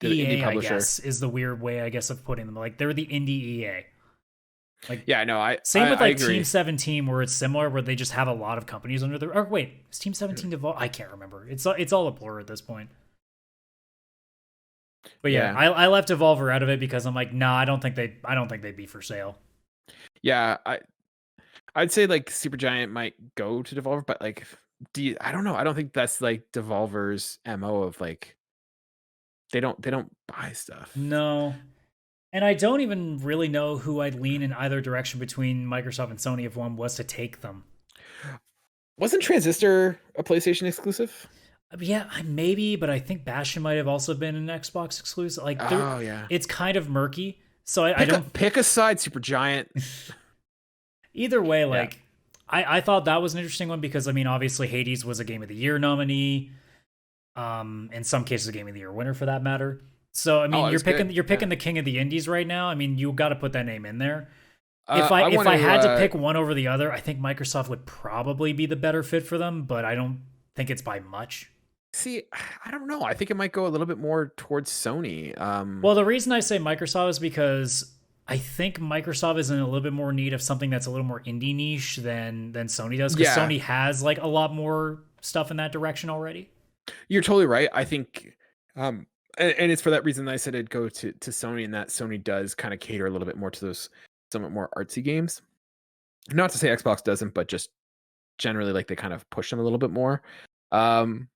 EA, I guess, is the weird way, I guess, of putting them. Like, they're the indie EA. Like, yeah, no, same with like Team 17, where it's similar, where they just have a lot of companies under their. Or wait, is Team 17 Devolver? I can't remember. It's all a blur at this point. But yeah, I left Devolver out of it because I'm like, nah, I don't think they'd be for sale. Yeah, I'd say like Supergiant might go to Devolver, but like, I don't know. I don't think that's like Devolver's MO of like. They don't buy stuff. No. And I don't even really know who I'd lean in either direction between Microsoft and Sony if one was to take them. Wasn't Transistor a PlayStation exclusive? Yeah, maybe, but I think Bastion might have also been an Xbox exclusive. Like, it's kind of murky. So I don't pick a side, Supergiant. Either way, like, I thought that was an interesting one because, I mean, obviously Hades was a Game of the Year nominee. In some cases, a Game of the Year winner for that matter. So I mean, Oh, it was good. you're picking Yeah. the king of the indies right now. I mean, you got to put that name in there. I If want I to. had to pick one over the other, I think Microsoft would probably be the better fit for them, but I don't think it's by much. See, I don't know. I think it might go a little bit more towards Sony. Well, the reason I say Microsoft is because I think Microsoft is in a little bit more need of something that's a little more indie niche than Sony does, because Yeah, Sony has like a lot more stuff in that direction already. you're totally right. I think, and it's for that reason that I said it'd go to Sony, and that Sony does kind of cater a little bit more to those somewhat more artsy games. Not to say Xbox doesn't, but just generally like they kind of push them a little bit more. Um,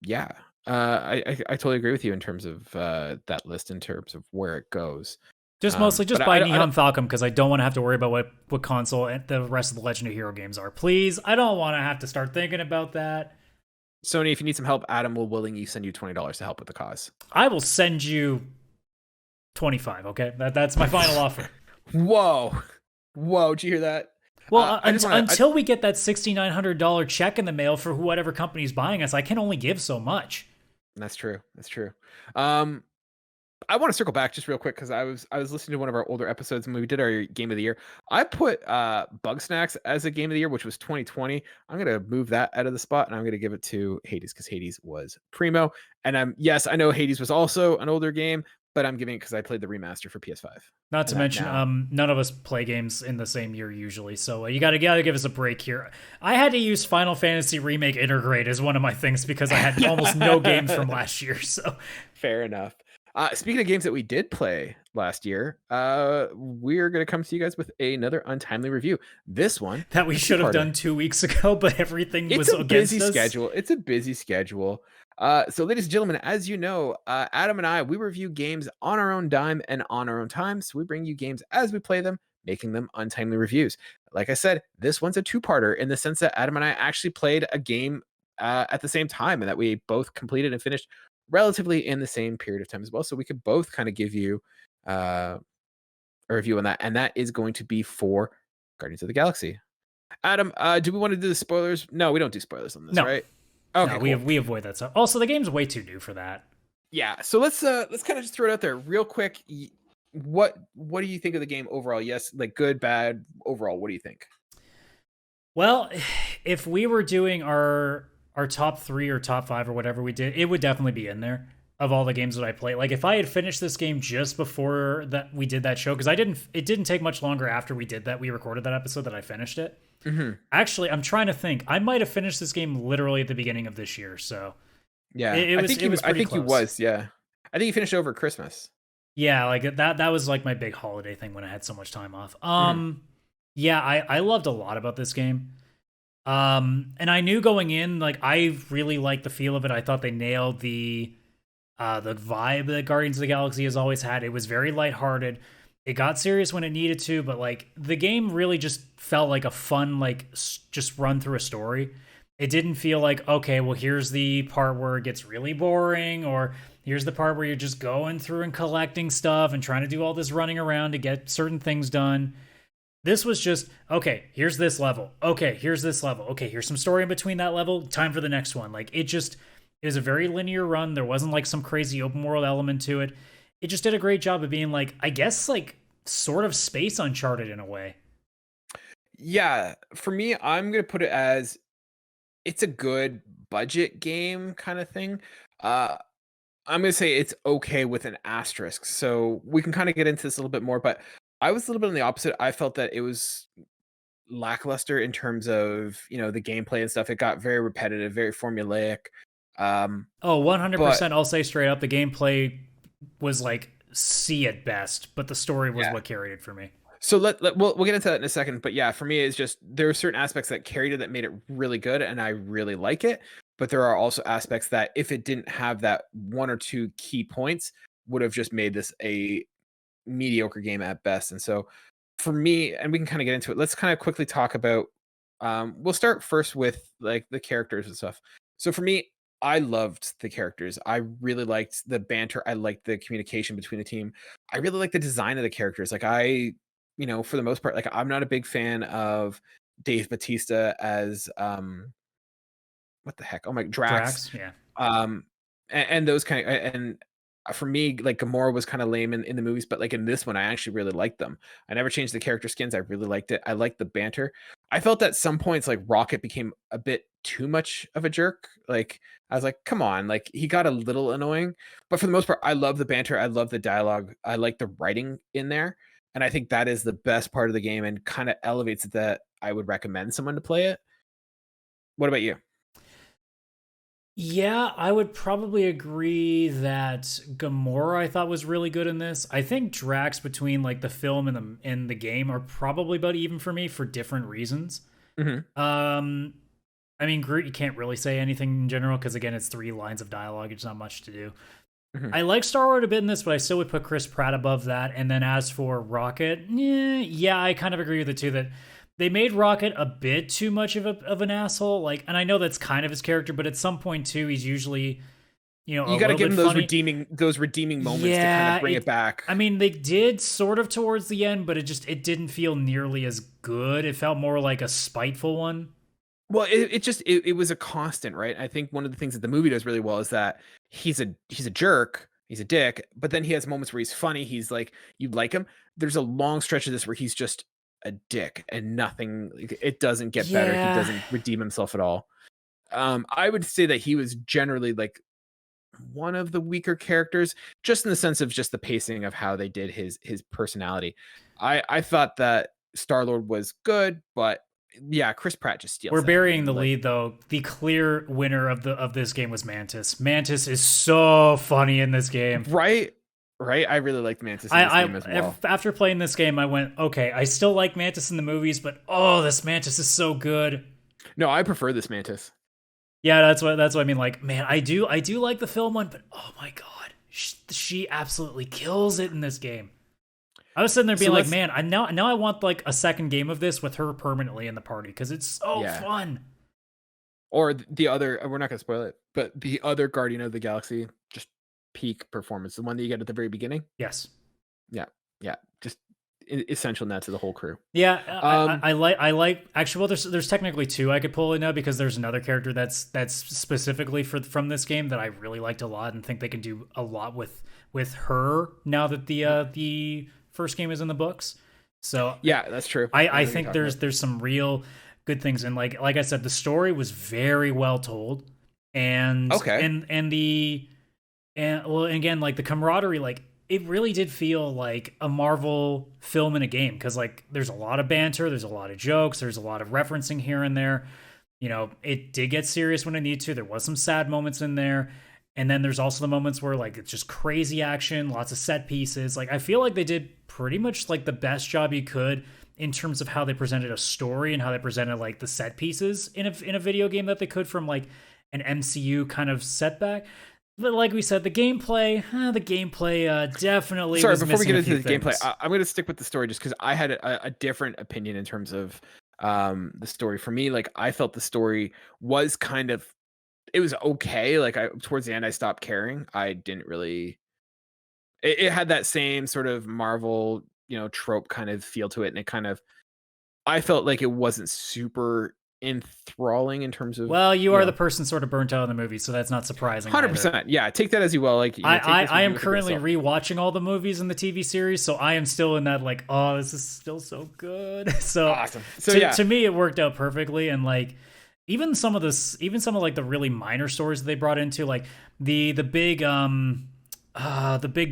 yeah, I totally agree with you in terms of that list in terms of where it goes. Just mostly But just buy Nihon Falcom because I don't want to have to worry about what console and the rest of the Legend of Hero games are. Please, I don't want to have to start thinking about that. Sony, if you need some help, Adam will willingly send you $20 to help with the cause. I will send you 25. Okay, that's my final offer. Whoa, whoa! Did you hear that? Well, until we get that $6,900 check in the mail for whatever company's buying us, I can only give so much. That's true. That's true. I want to circle back just real quick because I was listening to one of our older episodes when we did our game of the year. I put Bug Snacks as a game of the year, which was 2020. I'm gonna move that out of the spot and I'm gonna give it to Hades because Hades was primo. And yes, I know Hades was also an older game, but I'm giving it because I played the remaster for PS5. Not to mention, none of us play games in the same year usually, so you gotta give us a break here. I had to use Final Fantasy Remake Intergrade as one of my things because I had almost no games from last year. So fair enough. Speaking of games that we did play last year, we're going to come to you guys with another untimely review. This one that we should have done 2 weeks ago, but everything was against us. It's a busy schedule. It's a busy schedule. So, ladies and gentlemen, as you know, Adam and I, we review games on our own dime and on our own time. So we bring you games as we play them, making them untimely reviews. Like I said, this one's a two-parter in the sense that Adam and I actually played a game at the same time and that we both completed and finished relatively in the same period of time as well. So we could both kind of give you a review on that. And that is going to be for Guardians of the Galaxy. Adam, do we want to do the spoilers? No, we don't do spoilers on this, right? Okay, no, cool. we avoid that stuff. Also, the game's way too new for that. Yeah, so let's kind of just throw it out there real quick. What do you think of the game overall? Yes, like good, bad, overall. What do you think? Well, if we were doing our top 3 or top 5 or whatever we did, it would definitely be in there of all the games that I played. Like if I had finished this game just before that we did that show, because it didn't take much longer after we recorded that episode that I finished it. Mm-hmm. Actually, I'm trying to think. I might have finished this game literally at the beginning of this year. So yeah, I think you was. Yeah, I think you finished over Christmas. Yeah, like that was like my big holiday thing when I had so much time off. Yeah, I loved a lot about this game. And I knew going in, like I really liked the feel of it. I thought they nailed the vibe that Guardians of the Galaxy has always had. It was very lighthearted. It got serious when it needed to, but like the game really just felt like a fun, like just run through a story. It didn't feel like, okay, well, here's the part where it gets really boring, or here's the part where you're just going through and collecting stuff and trying to do all this running around to get certain things done. This was just, okay, here's this level. Okay, here's this level. Okay, here's some story in between that level. Time for the next one. Like it was a very linear run. There wasn't like some crazy open world element to it. It just did a great job of being like, I guess like sort of space Uncharted in a way. Yeah, for me, I'm going to put it as it's a good budget game kind of thing. I'm going to say it's okay with an asterisk. So we can kind of get into this a little bit more, but I was a little bit on the opposite. I felt that it was lackluster in terms of, the gameplay and stuff. It got very repetitive, very formulaic. 100%. I'll say straight up, the gameplay was like C at best, but the story was what carried it for me. So we'll get into that in a second. But yeah, for me, it's just there are certain aspects that carried it that made it really good, and I really like it. But there are also aspects that if it didn't have that one or two key points, would have just made this a mediocre game at best. And so for me, and we can kind of get into it, let's kind of quickly talk about we'll start first with like the characters and stuff. So for me, I loved the characters. I really liked the banter. I liked the communication between the team. I really liked the design of the characters. Like for the most part, like I'm not a big fan of Dave Bautista as what the heck? Oh my, Drax. Drax, yeah. And those kind of, and for me, like Gamora was kind of lame in the movies, but like in this one, I actually really liked them. I never changed the character skins. I really liked it. I liked the banter. I felt at some points like Rocket became a bit too much of a jerk. Like I was like, come on, like he got a little annoying. But for the most part, I love the banter. I love the dialogue. I like the writing in there. And I think that is the best part of the game and kind of elevates it that I would recommend someone to play it. What about you? Yeah, I would probably agree that Gamora I thought was really good in this. I think Drax between like the film and the game are probably about even for me for different reasons. Mm-hmm. I mean, Groot, you can't really say anything in general because again, it's 3 lines of dialogue. It's not much to do. Mm-hmm. I like Star-Lord a bit in this, but I still would put Chris Pratt above that. And then as for Rocket, yeah, I kind of agree with the two that they made Rocket a bit too much of an asshole. Like, and I know that's kind of his character, but at some point too, he's usually, you got to give him those redeeming moments to kind of bring it back. I mean, they did sort of towards the end, but it didn't feel nearly as good. It felt more like a spiteful one. Well, it was a constant, right? I think one of the things that the movie does really well is that he's a jerk, he's a dick, but then he has moments where he's funny. He's like, you like him. There's a long stretch of this where he's just a dick and nothing. It doesn't get better. He doesn't redeem himself at all. I would say that he was generally like one of the weaker characters, just in the sense of just the pacing of how they did his personality. I thought that Star-Lord was good, but yeah, Chris Pratt just steals. We're burying the lead though. The clear winner of this game was Mantis. Mantis is so funny in this game. Right. I really liked Mantis in this game as well. After playing this game, I went, okay, I still like Mantis in the movies, but oh, this Mantis is so good. No, I prefer this Mantis. Yeah, that's what I mean. Like, man, I do like the film one, but oh my god, she absolutely kills it in this game. I was sitting there being like, man, now I want like a second game of this with her permanently in the party because it's so fun. Or the other, we're not gonna spoil it, but the other Guardian of the Galaxy, just peak performance, the one that you get at the very beginning. Yes. Yeah, just essential now to the whole crew. Yeah, I like. Actually, well, there's technically 2 I could pull in now because there's another character that's specifically from this game that I really liked a lot and think they can do a lot with her now that the first game is in the books. So yeah, that's true. I think there's some real good things, and like I said, the story was very well told, and well, again, like the camaraderie, like it really did feel like a Marvel film in a game because like there's a lot of banter, there's a lot of jokes, there's a lot of referencing here and there. You know, it did get serious when it needed to. There was some sad moments in there. And then there's also the moments where like it's just crazy action, lots of set pieces. Like I feel like they did pretty much like the best job you could in terms of how they presented a story and how they presented like the set pieces in a video game that they could from like an MCU kind of setback. But like we said, the gameplay definitely. Sorry, before we get into the gameplay, I'm going to stick with the story just because I had a different opinion in terms of the story. For me, like I felt the story was kind of, it was okay. Like towards the end, I stopped caring. I didn't really. It had that same sort of Marvel, trope kind of feel to it, and it kind of. I felt like it wasn't super enthralling in terms of. Well, you are the person sort of burnt out in the movie, so that's not surprising. 100%. Yeah, take that as you will. Like I am currently rewatching all the movies in the TV series, so I am still in that like, oh, this is still so good. So awesome. So to me, it worked out perfectly, and like. Even some of like the really minor stories that they brought into, like the big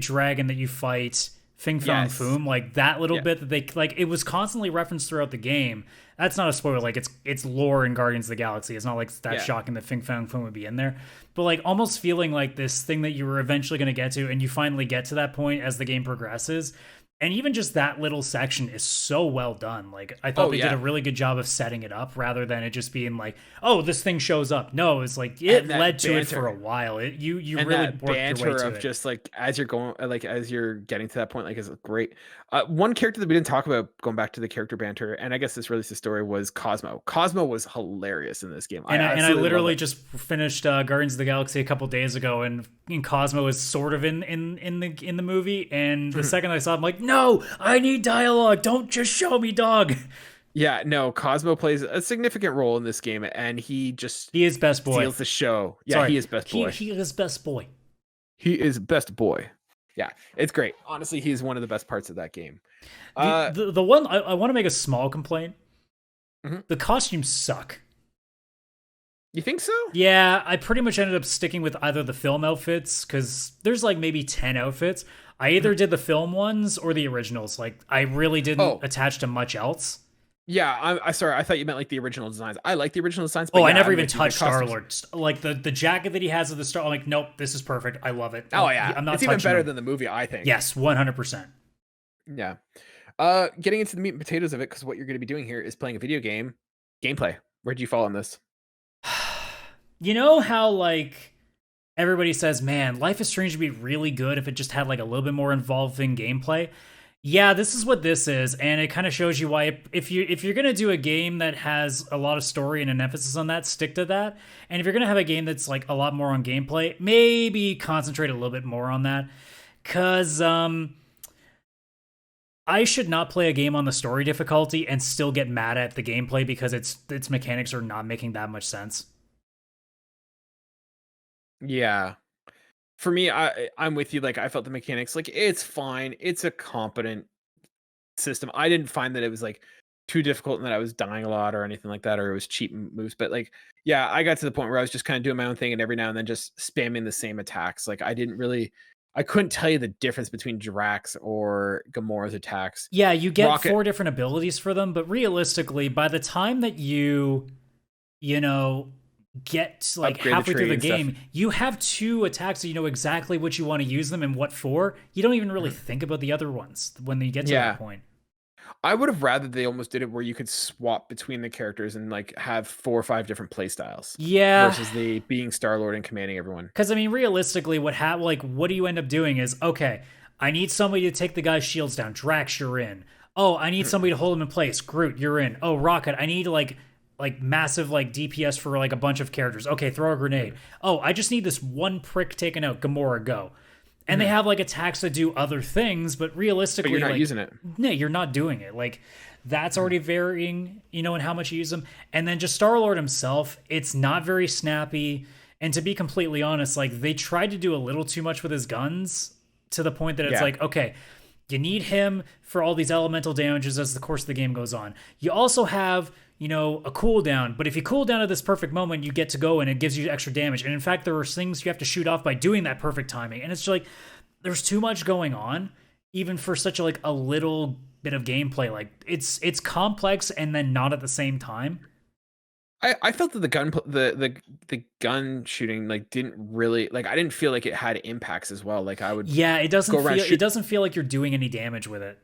dragon that you fight, Fing Fang Foom, like that little bit that they like, it was constantly referenced throughout the game. That's not a spoiler, like it's lore in Guardians of the Galaxy. It's not like that shocking that Fing Fang Foom would be in there, but like almost feeling like this thing that you were eventually going to get to, and you finally get to that point as the game progresses. And even just that little section is so well done. Like I thought they did a really good job of setting it up rather than it just being like, oh, this thing shows up. No, it's like it led to it for a while. You really worked your way to of it. Just like as you're going, like as you're getting to that point, like is great. One character that we didn't talk about, going back to the character banter, and I guess this really is the story, was Cosmo. Cosmo was hilarious in this game. And I literally just finished Guardians of the Galaxy a couple days ago, and Cosmo is sort of in the movie. And the second I saw him, I'm like, no, I need dialogue. Don't just show me dog. Yeah, no, Cosmo plays a significant role in this game, and he just He is best boy. steals the show. Yeah, Sorry, he is best boy. he is best boy. He is best boy. Yeah, it's great. Honestly, he's one of the best parts of that game. The one I want to make a small complaint. Mhm. The costumes suck. You think so? Yeah, I pretty much ended up sticking with either the film outfits, because there's like maybe 10 outfits. I either did the film ones or the originals. Like, I really didn't attach to much else. Yeah, I sorry. I thought you meant like the original designs. I like the original designs. But Oh, yeah, I never I'm even with you. touched Star-Lord. Like, the jacket that he has at the start, I'm like, nope, this is perfect. I love it. Oh yeah, I'm not it's even touching better him. than the movie, I think. Yes, 100%. Yeah. Getting into the meat and potatoes of it, because what you're going to be doing here is playing a video game gameplay. Where'd you fall on this? You know how, like, everybody says, man, Life is Strange would be really good if it just had, like, a little bit more involving gameplay? Yeah, this is what this is, and it kind of shows you why if you're gonna do a game that has a lot of story and an emphasis on that, stick to that. And if you're gonna have a game that's like a lot more on gameplay, maybe concentrate a little bit more on that. Cause I should not play a game on the story difficulty and still get mad at the gameplay because its mechanics are not making that much sense. Yeah. For me, I'm with you. Like, I felt the mechanics, like, it's fine. It's a competent system. I didn't find that it was like too difficult and that I was dying a lot or anything like that, or it was cheap moves. But like, yeah, I got to the point where I was just kind of doing my own thing and every now and then just spamming the same attacks. Like, I couldn't tell you the difference between Drax or Gamora's attacks. Yeah, you get Rocket, 4 different abilities for them, but realistically, by the time that you know, get like upgrade the halfway through tree the and game, stuff. you have 2 attacks, so you know exactly what you want to use them and what for. You don't even really Mhm. think about the other ones when you get to Yeah. that point. I would have rather they almost did it where you could swap between the characters and like have 4 or 5 different play styles Yeah, versus the being Star-Lord and commanding everyone. because I mean, realistically, what do you end up doing is, okay, I need somebody to take the guy's shields down. Drax, you're in. Oh, I need somebody to hold him in place. Groot, you're in. Oh, Rocket, I need like massive like DPS for like a bunch of characters. Okay, throw a grenade. Oh, I just need this one prick taken out. Gamora, go. And they have like attacks that do other things, but realistically, But you're not like, using it. no, you're not doing it. Like, that's already varying, you know, in how much you use them. And then just Star Lord himself, it's not very snappy. And to be completely honest, like, they tried to do a little too much with his guns to the point that it's Yeah. like, okay, you need him for all these elemental damages as the course of the game goes on. You also have, you know, a cooldown, but if you cool down at this perfect moment, you get to go and it gives you extra damage. And in fact, there are things you have to shoot off by doing that perfect timing. And it's just like, there's too much going on, even for such a, like, a little bit of gameplay. Like, it's complex and then not at the same time. I felt that the gun shooting like didn't really like I didn't feel like it had impacts as well. Like I would Yeah, it doesn't go around feel it shoot. doesn't feel like you're doing any damage with it.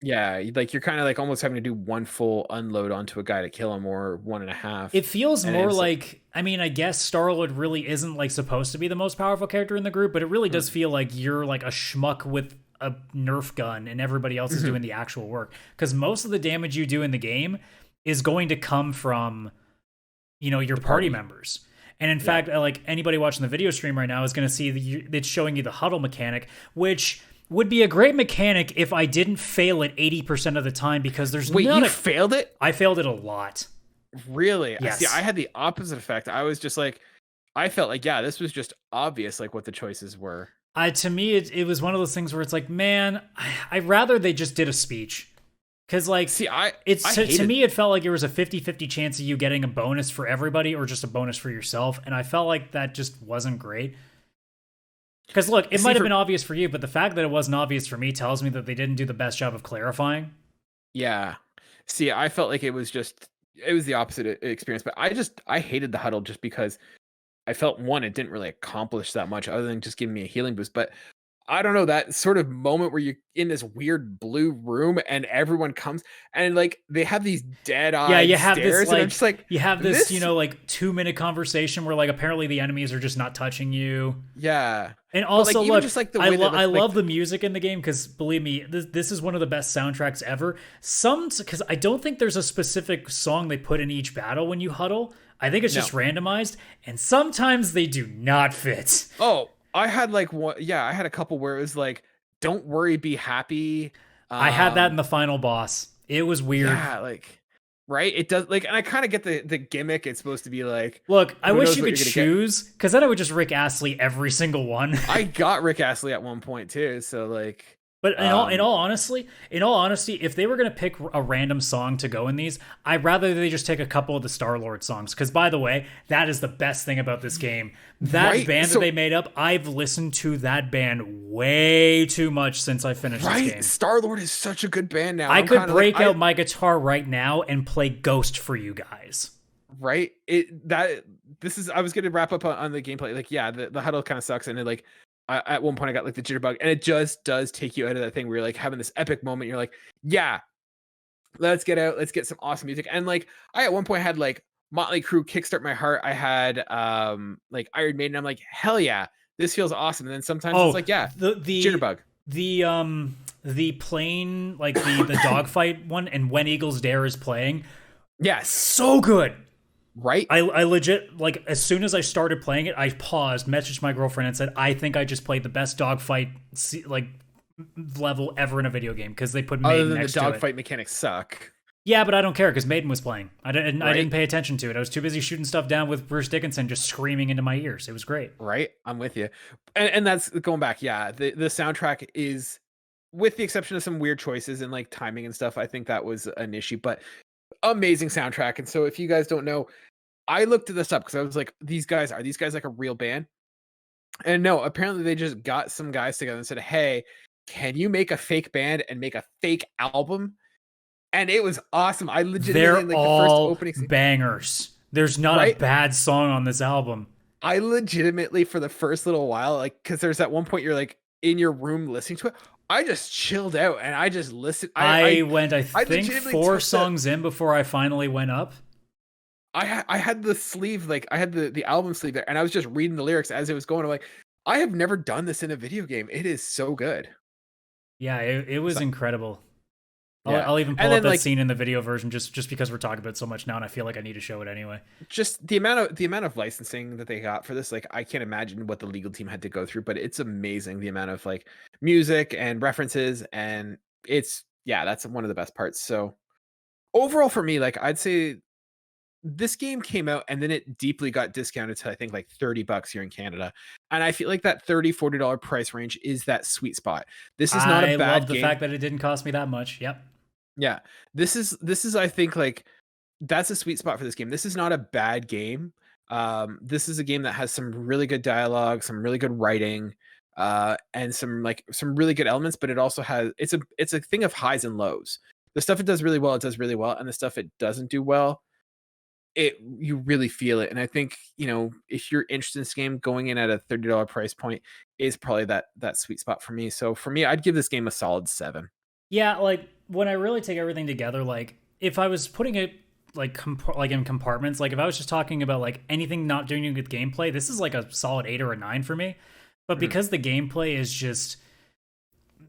Yeah, like you're kind of like almost having to do one full unload onto a guy to kill him or 1.5. It feels And more it's like, I mean, I guess Star-Lord really isn't like supposed to be the most powerful character in the group, but it really does feel like you're like a schmuck with a Nerf gun and everybody else is doing the actual work. Because most of the damage you do in the game is going to come from, you know, your party members. And in fact, like, anybody watching the video stream right now is going to see it's showing you the huddle mechanic, which would be a great mechanic if I didn't fail it 80% of the time, because there's Wait, not you failed it? I failed it a lot. Really? Yes. See, I had the opposite effect. I was just like, I felt like, yeah, this was just obvious, like what the choices were. To me, it was one of those things where it's like, man, I'd rather they just did a speech. Because, like, See, to me, it felt like there was a 50-50 chance of you getting a bonus for everybody or just a bonus for yourself. And I felt like that just wasn't great. Because, look, it might have been obvious for you, but the fact that it wasn't obvious for me tells me that they didn't do the best job of clarifying. Yeah. See, I felt like it was the opposite experience, but I hated the huddle just because I felt, one, it didn't really accomplish that much other than just giving me a healing boost. But I don't know, that sort of moment where you're in this weird blue room and everyone comes and like they have these dead eyes. Yeah, you have stares, this and I'm like, just like, you have this, you know, like 2-minute conversation where like apparently the enemies are just not touching you. Yeah. And also, like, even look, just, like, the I way that, I like, love the music in the game because, believe me, this is one of the best soundtracks ever. Because I don't think there's a specific song they put in each battle when you huddle. I think it's just randomized, and sometimes they do not fit. Oh, I had like one. Yeah, I had a couple where it was like, "Don't worry, be happy." I had that in the final boss. It was weird. Yeah, like right? It does like, and I kind of get the gimmick. It's supposed to be like, Look, I who wish knows you what could you're gonna get. choose, because then I would just Rick Astley every single one. I got Rick Astley at one point too, so like, But in all honesty, if they were gonna pick a random song to go in these, I'd rather they just take a couple of the Star-Lord songs. Because by the way, that is the best thing about this game. That right? band that they made up, I've listened to that band way too much since I finished this game. Star-Lord is such a good band now. I could break out my guitar right now and play Ghost for you guys. Right? I was gonna wrap up on the gameplay. Like, yeah, the huddle kind of sucks, and it like at one point I got like the jitterbug, and it just does take you out of that thing where you're like having this epic moment. You're like, yeah, let's get out, let's get some awesome music. And like I at one point had like Motley Crue Kickstart My Heart. I had like Iron Maiden. I'm like, hell yeah, this feels awesome. And then sometimes it's like, yeah, the jitterbug. The plane, like the dogfight one, and When Eagles Dare is playing. Yes, so good. Right? I legit, like, as soon as I started playing it, I paused, messaged my girlfriend, and said, I think I just played the best dogfight like level ever in a video game, because they put Maiden next to it. Other than the dogfight mechanics suck. Yeah, but I don't care, because Maiden was playing. I didn't pay attention to it. I was too busy shooting stuff down with Bruce Dickinson just screaming into my ears. It was great. Right? I'm with you. And that's going back. Yeah, the soundtrack is, with the exception of some weird choices and like timing and stuff, I think that was an issue, but amazing soundtrack. And so if you guys don't know, I looked this up because I was like, are these guys like a real band? And no, apparently they just got some guys together and said, hey, can you make a fake band and make a fake album? And it was awesome. I legitimately, they're all the first bangers. There's not a bad song on this album. I legitimately, for the first little while, like, because there's that one point you're like in your room listening to it, I just chilled out and I just listened. I think 4 songs in before I finally went up. I had the sleeve, like I had the album sleeve there, and I was just reading the lyrics as it was going. I'm like, I have never done this in a video game. It is so good. Yeah, it was incredible. I'll even pull up that scene in the video version just because we're talking about it so much now, and I feel like I need to show it anyway. Just the amount of licensing that they got for this, like I can't imagine what the legal team had to go through, but it's amazing the amount of like music and references, and that's one of the best parts. So overall for me, like I'd say this game came out and then it deeply got discounted to I think like $30 here in Canada. And I feel like that $30-$40 price range is that sweet spot. This is not a bad game. I love the fact that it didn't cost me that much. Yep. Yeah. This is I think like that's a sweet spot for this game. This is not a bad game. This is a game that has some really good dialogue, some really good writing, and some really good elements, but it also has it's a thing of highs and lows. The stuff it does really well, and the stuff it doesn't do well, you really feel it. And I think, if you're interested in this game, going in at a $30 price point is probably that sweet spot for me. So for me, I'd give this game a solid 7. Yeah, like when I really take everything together, like if I was putting it like in compartments, like if I was just talking about like anything not doing good gameplay, this is like a solid 8 or a 9 for me. But because the gameplay is just,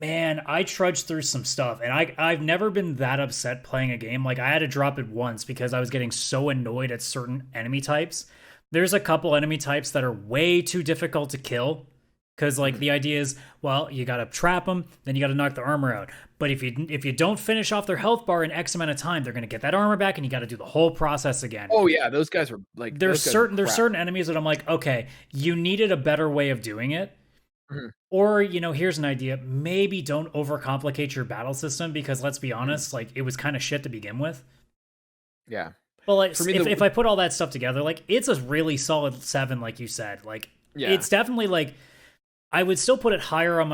man, I trudged through some stuff, and I've never been that upset playing a game. Like I had to drop it once because I was getting so annoyed at certain enemy types. There's a couple enemy types that are way too difficult to kill. Because like the idea is, well, you gotta trap them, then you gotta knock the armor out. But if you don't finish off their health bar in X amount of time, they're gonna get that armor back, and you gotta do the whole process again. Oh yeah, those guys were like there's certain enemies that I'm like, okay, you needed a better way of doing it. Mm-hmm. Or, here's an idea. Maybe don't overcomplicate your battle system, because let's be honest, like it was kind of shit to begin with. Yeah. But like for me, if I put all that stuff together, like it's a really solid 7, like you said. Like it's definitely like I would still put it higher on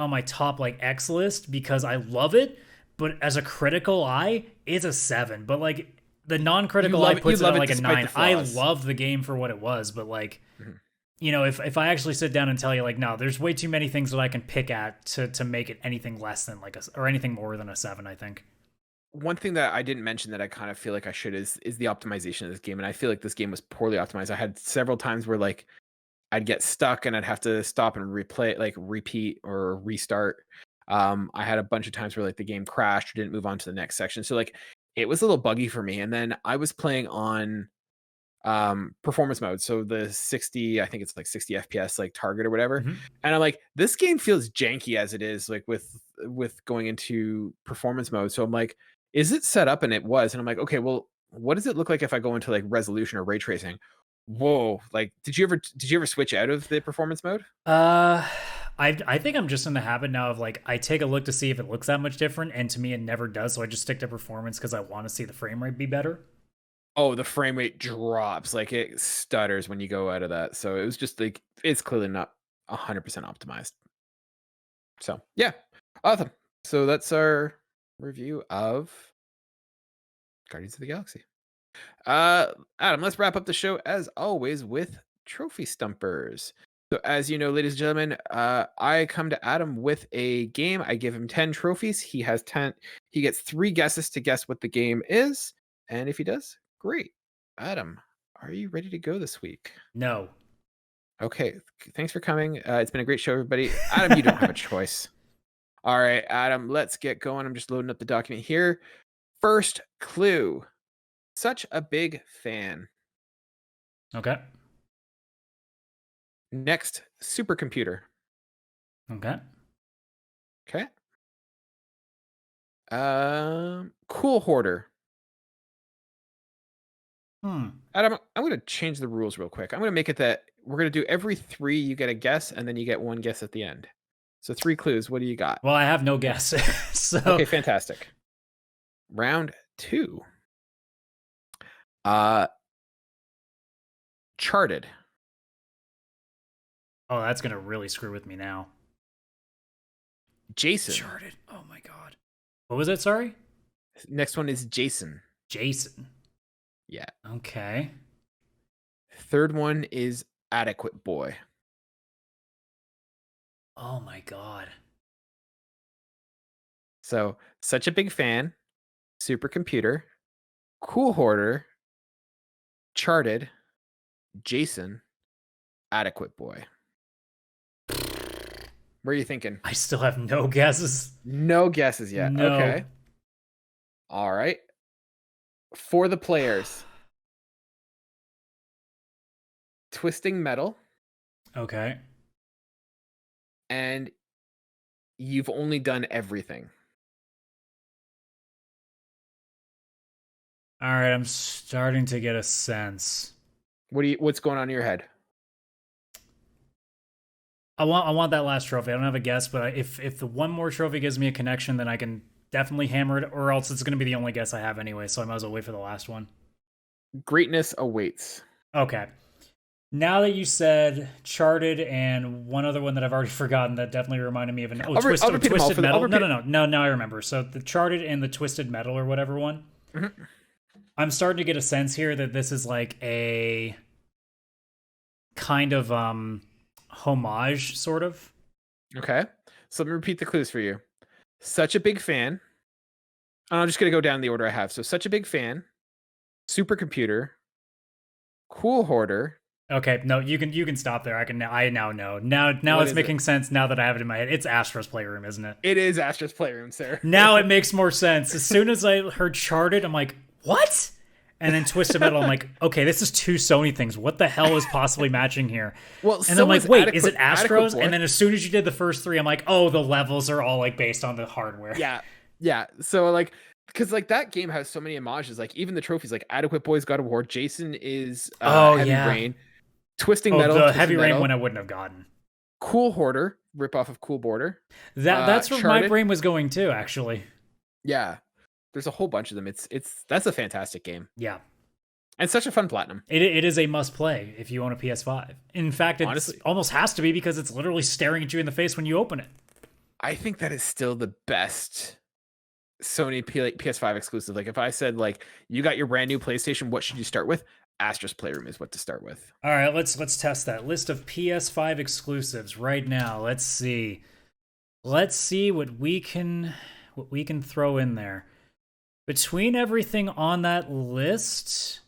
my top like X list because I love it, but as a critical eye, it's a 7. But like the non-critical eye puts it at like a 9. I love the game for what it was, but like if I actually sit down and tell you like, no, there's way too many things that I can pick at to make it anything less than like or anything more than a 7, I think. One thing that I didn't mention that I kind of feel like I should is the optimization of this game, and I feel like this game was poorly optimized. I had several times where like I'd get stuck and I'd have to stop and replay, like repeat or restart. I had a bunch of times where like the game crashed or didn't move on to the next section. So like it was a little buggy for me. And then I was playing on performance mode. So the 60, I think it's like 60 FPS, like target or whatever. Mm-hmm. And I'm like, this game feels janky as it is, like with going into performance mode. So I'm like, is it set up? And it was. And I'm like, okay, well, what does it look like if I go into like resolution or ray tracing? Whoa, like did you ever switch out of the performance mode? I think I'm just in the habit now of like I take a look to see if it looks that much different, and to me it never does, so I just stick to performance because I want to see the frame rate be better. Oh, the frame rate drops, like it stutters when you go out of that. So it was just like it's clearly not 100% optimized. So yeah, awesome. So that's our review of Guardians of the Galaxy. Adam, let's wrap up the show as always with trophy stumpers. So as you know, ladies and gentlemen, I come to Adam with a game. I give him 10 trophies. He has 10. He gets 3 guesses to guess what the game is, and if he does, great. Adam, are you ready to go this week? No. Okay, thanks for coming. It's been a great show, everybody. Adam, you don't have a choice. All right, Adam, let's get going. I'm just loading up the document here. First clue. Such a big fan. Okay. Next, supercomputer. Okay. Okay. Cool hoarder. Adam, I'm going to change the rules real quick. I'm going to make it that we're going to do every 3 you get a guess, and then you get 1 guess at the end. So 3 clues. What do you got? Well, I have no guess. So okay, fantastic. Round 2. Charted. Oh, that's gonna really screw with me now. Jason. Charted. Oh my god. What was it? Sorry. Next one is Jason. Jason. Yeah. Okay. Third one is Adequate Boy. Oh my god. So, such a big fan. Supercomputer. Cool hoarder. Charted. Jason. Adequate Boy. What are you thinking? I still have no guesses. No guesses yet. No. Okay. All right. For the players. Twisting Metal. Okay. And You've Only Done Everything. All right, I'm starting to get a sense. What's going on in your head? I want that last trophy. I don't have a guess, but if the one more trophy gives me a connection, then I can definitely hammer it, or else it's going to be the only guess I have anyway, so I might as well wait for the last one. Greatness Awaits. Okay. Now that you said Charted and one other one that I've already forgotten that definitely reminded me of Twisted Metal. No, now I remember. So the Charted and the Twisted Metal or whatever one. Mm-hmm. I'm starting to get a sense here that this is like a kind of homage, sort of. Okay. So let me repeat the clues for you. Such a big fan. And I'm just going to go down the order I have. So such a big fan. Supercomputer. Cool hoarder. Okay, no, you can stop there. I now know. Now it's making sense now that I have it in my head. It's Astra's Playroom, isn't it? It is Astra's Playroom, sir. Now it makes more sense. As soon as I heard Charted, I'm like, what? And then Twisted Metal, I'm like, okay, this is 2 Sony things. What the hell is possibly matching here? Well, and so I'm like, wait, is it Astro's? Astro's? And then as soon as you did the first 3, I'm like, oh, the levels are all like based on the hardware. Yeah. So like, because like that game has so many homages. Like even the trophies, like Adequate Boy's God of War. Jason is Heavy Rain. Twisting Metal. The Heavy Rain one I wouldn't have gotten. Cool Hoarder, ripoff of Cool Border. That's where my brain was going too, actually. Yeah. There's a whole bunch of them. That's a fantastic game. Yeah. And such a fun platinum. It is a must play if you own a PS5. In fact, it almost has to be because it's literally staring at you in the face when you open it. I think that is still the best Sony PS5 exclusive. Like if I said like you got your brand new PlayStation, what should you start with? Astra's Playroom is what to start with. All right, let's test that list of PS5 exclusives right now. Let's see what we can throw in there. Between everything on that list,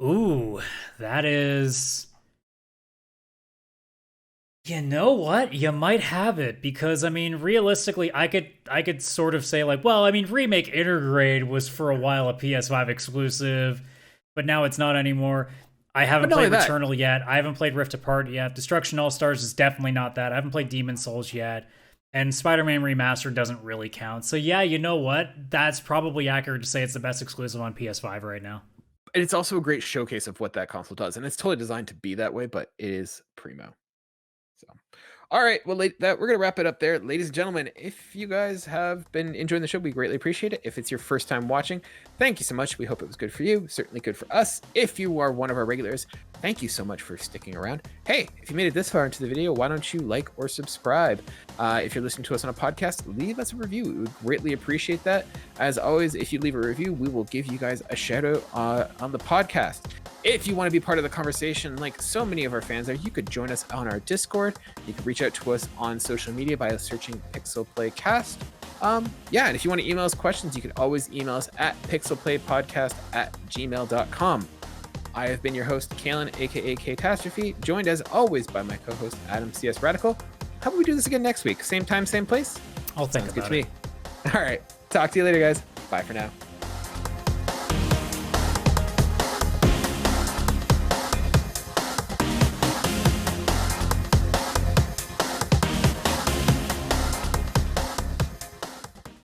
ooh, that is. You know what? You might have it because I mean, realistically, I could sort of say like, well, I mean, Remake Intergrade was for a while a PS5 exclusive, but now it's not anymore. I haven't played Returnal yet. I haven't played Rift Apart yet. Destruction All Stars is definitely not that. I haven't played Demon Souls yet. And Spider-Man Remastered doesn't really count. So yeah, you know what? That's probably accurate to say it's the best exclusive on PS5 right now. And it's also a great showcase of what that console does. And it's totally designed to be that way, but it is primo. So, all right. Well, we're going to wrap it up there. Ladies and gentlemen, if you guys have been enjoying the show, we greatly appreciate it. If it's your first time watching, thank you so much. We hope it was good for you. Certainly good for us. If you are one of our regulars, thank you so much for sticking around. Hey, if you made it this far into the video, why don't you like or subscribe? If you're listening to us on a podcast, leave us a review. We would greatly appreciate that. As always, if you leave a review, we will give you guys a shout out on the podcast. If you want to be part of the conversation, like so many of our fans are, you could join us on our Discord. You can reach out to us on social media by searching pixelplaycast. Yeah, and if you want to email us questions, you can always email us at pixelplaypodcast@gmail.com. I have been your host, Kaylan, aka Ktastrophy, joined as always by my co-host, Adam CSRadical. How about we do this again next week? Same time, same place? I'll think about it. All right. Talk to you later, guys. Bye for now.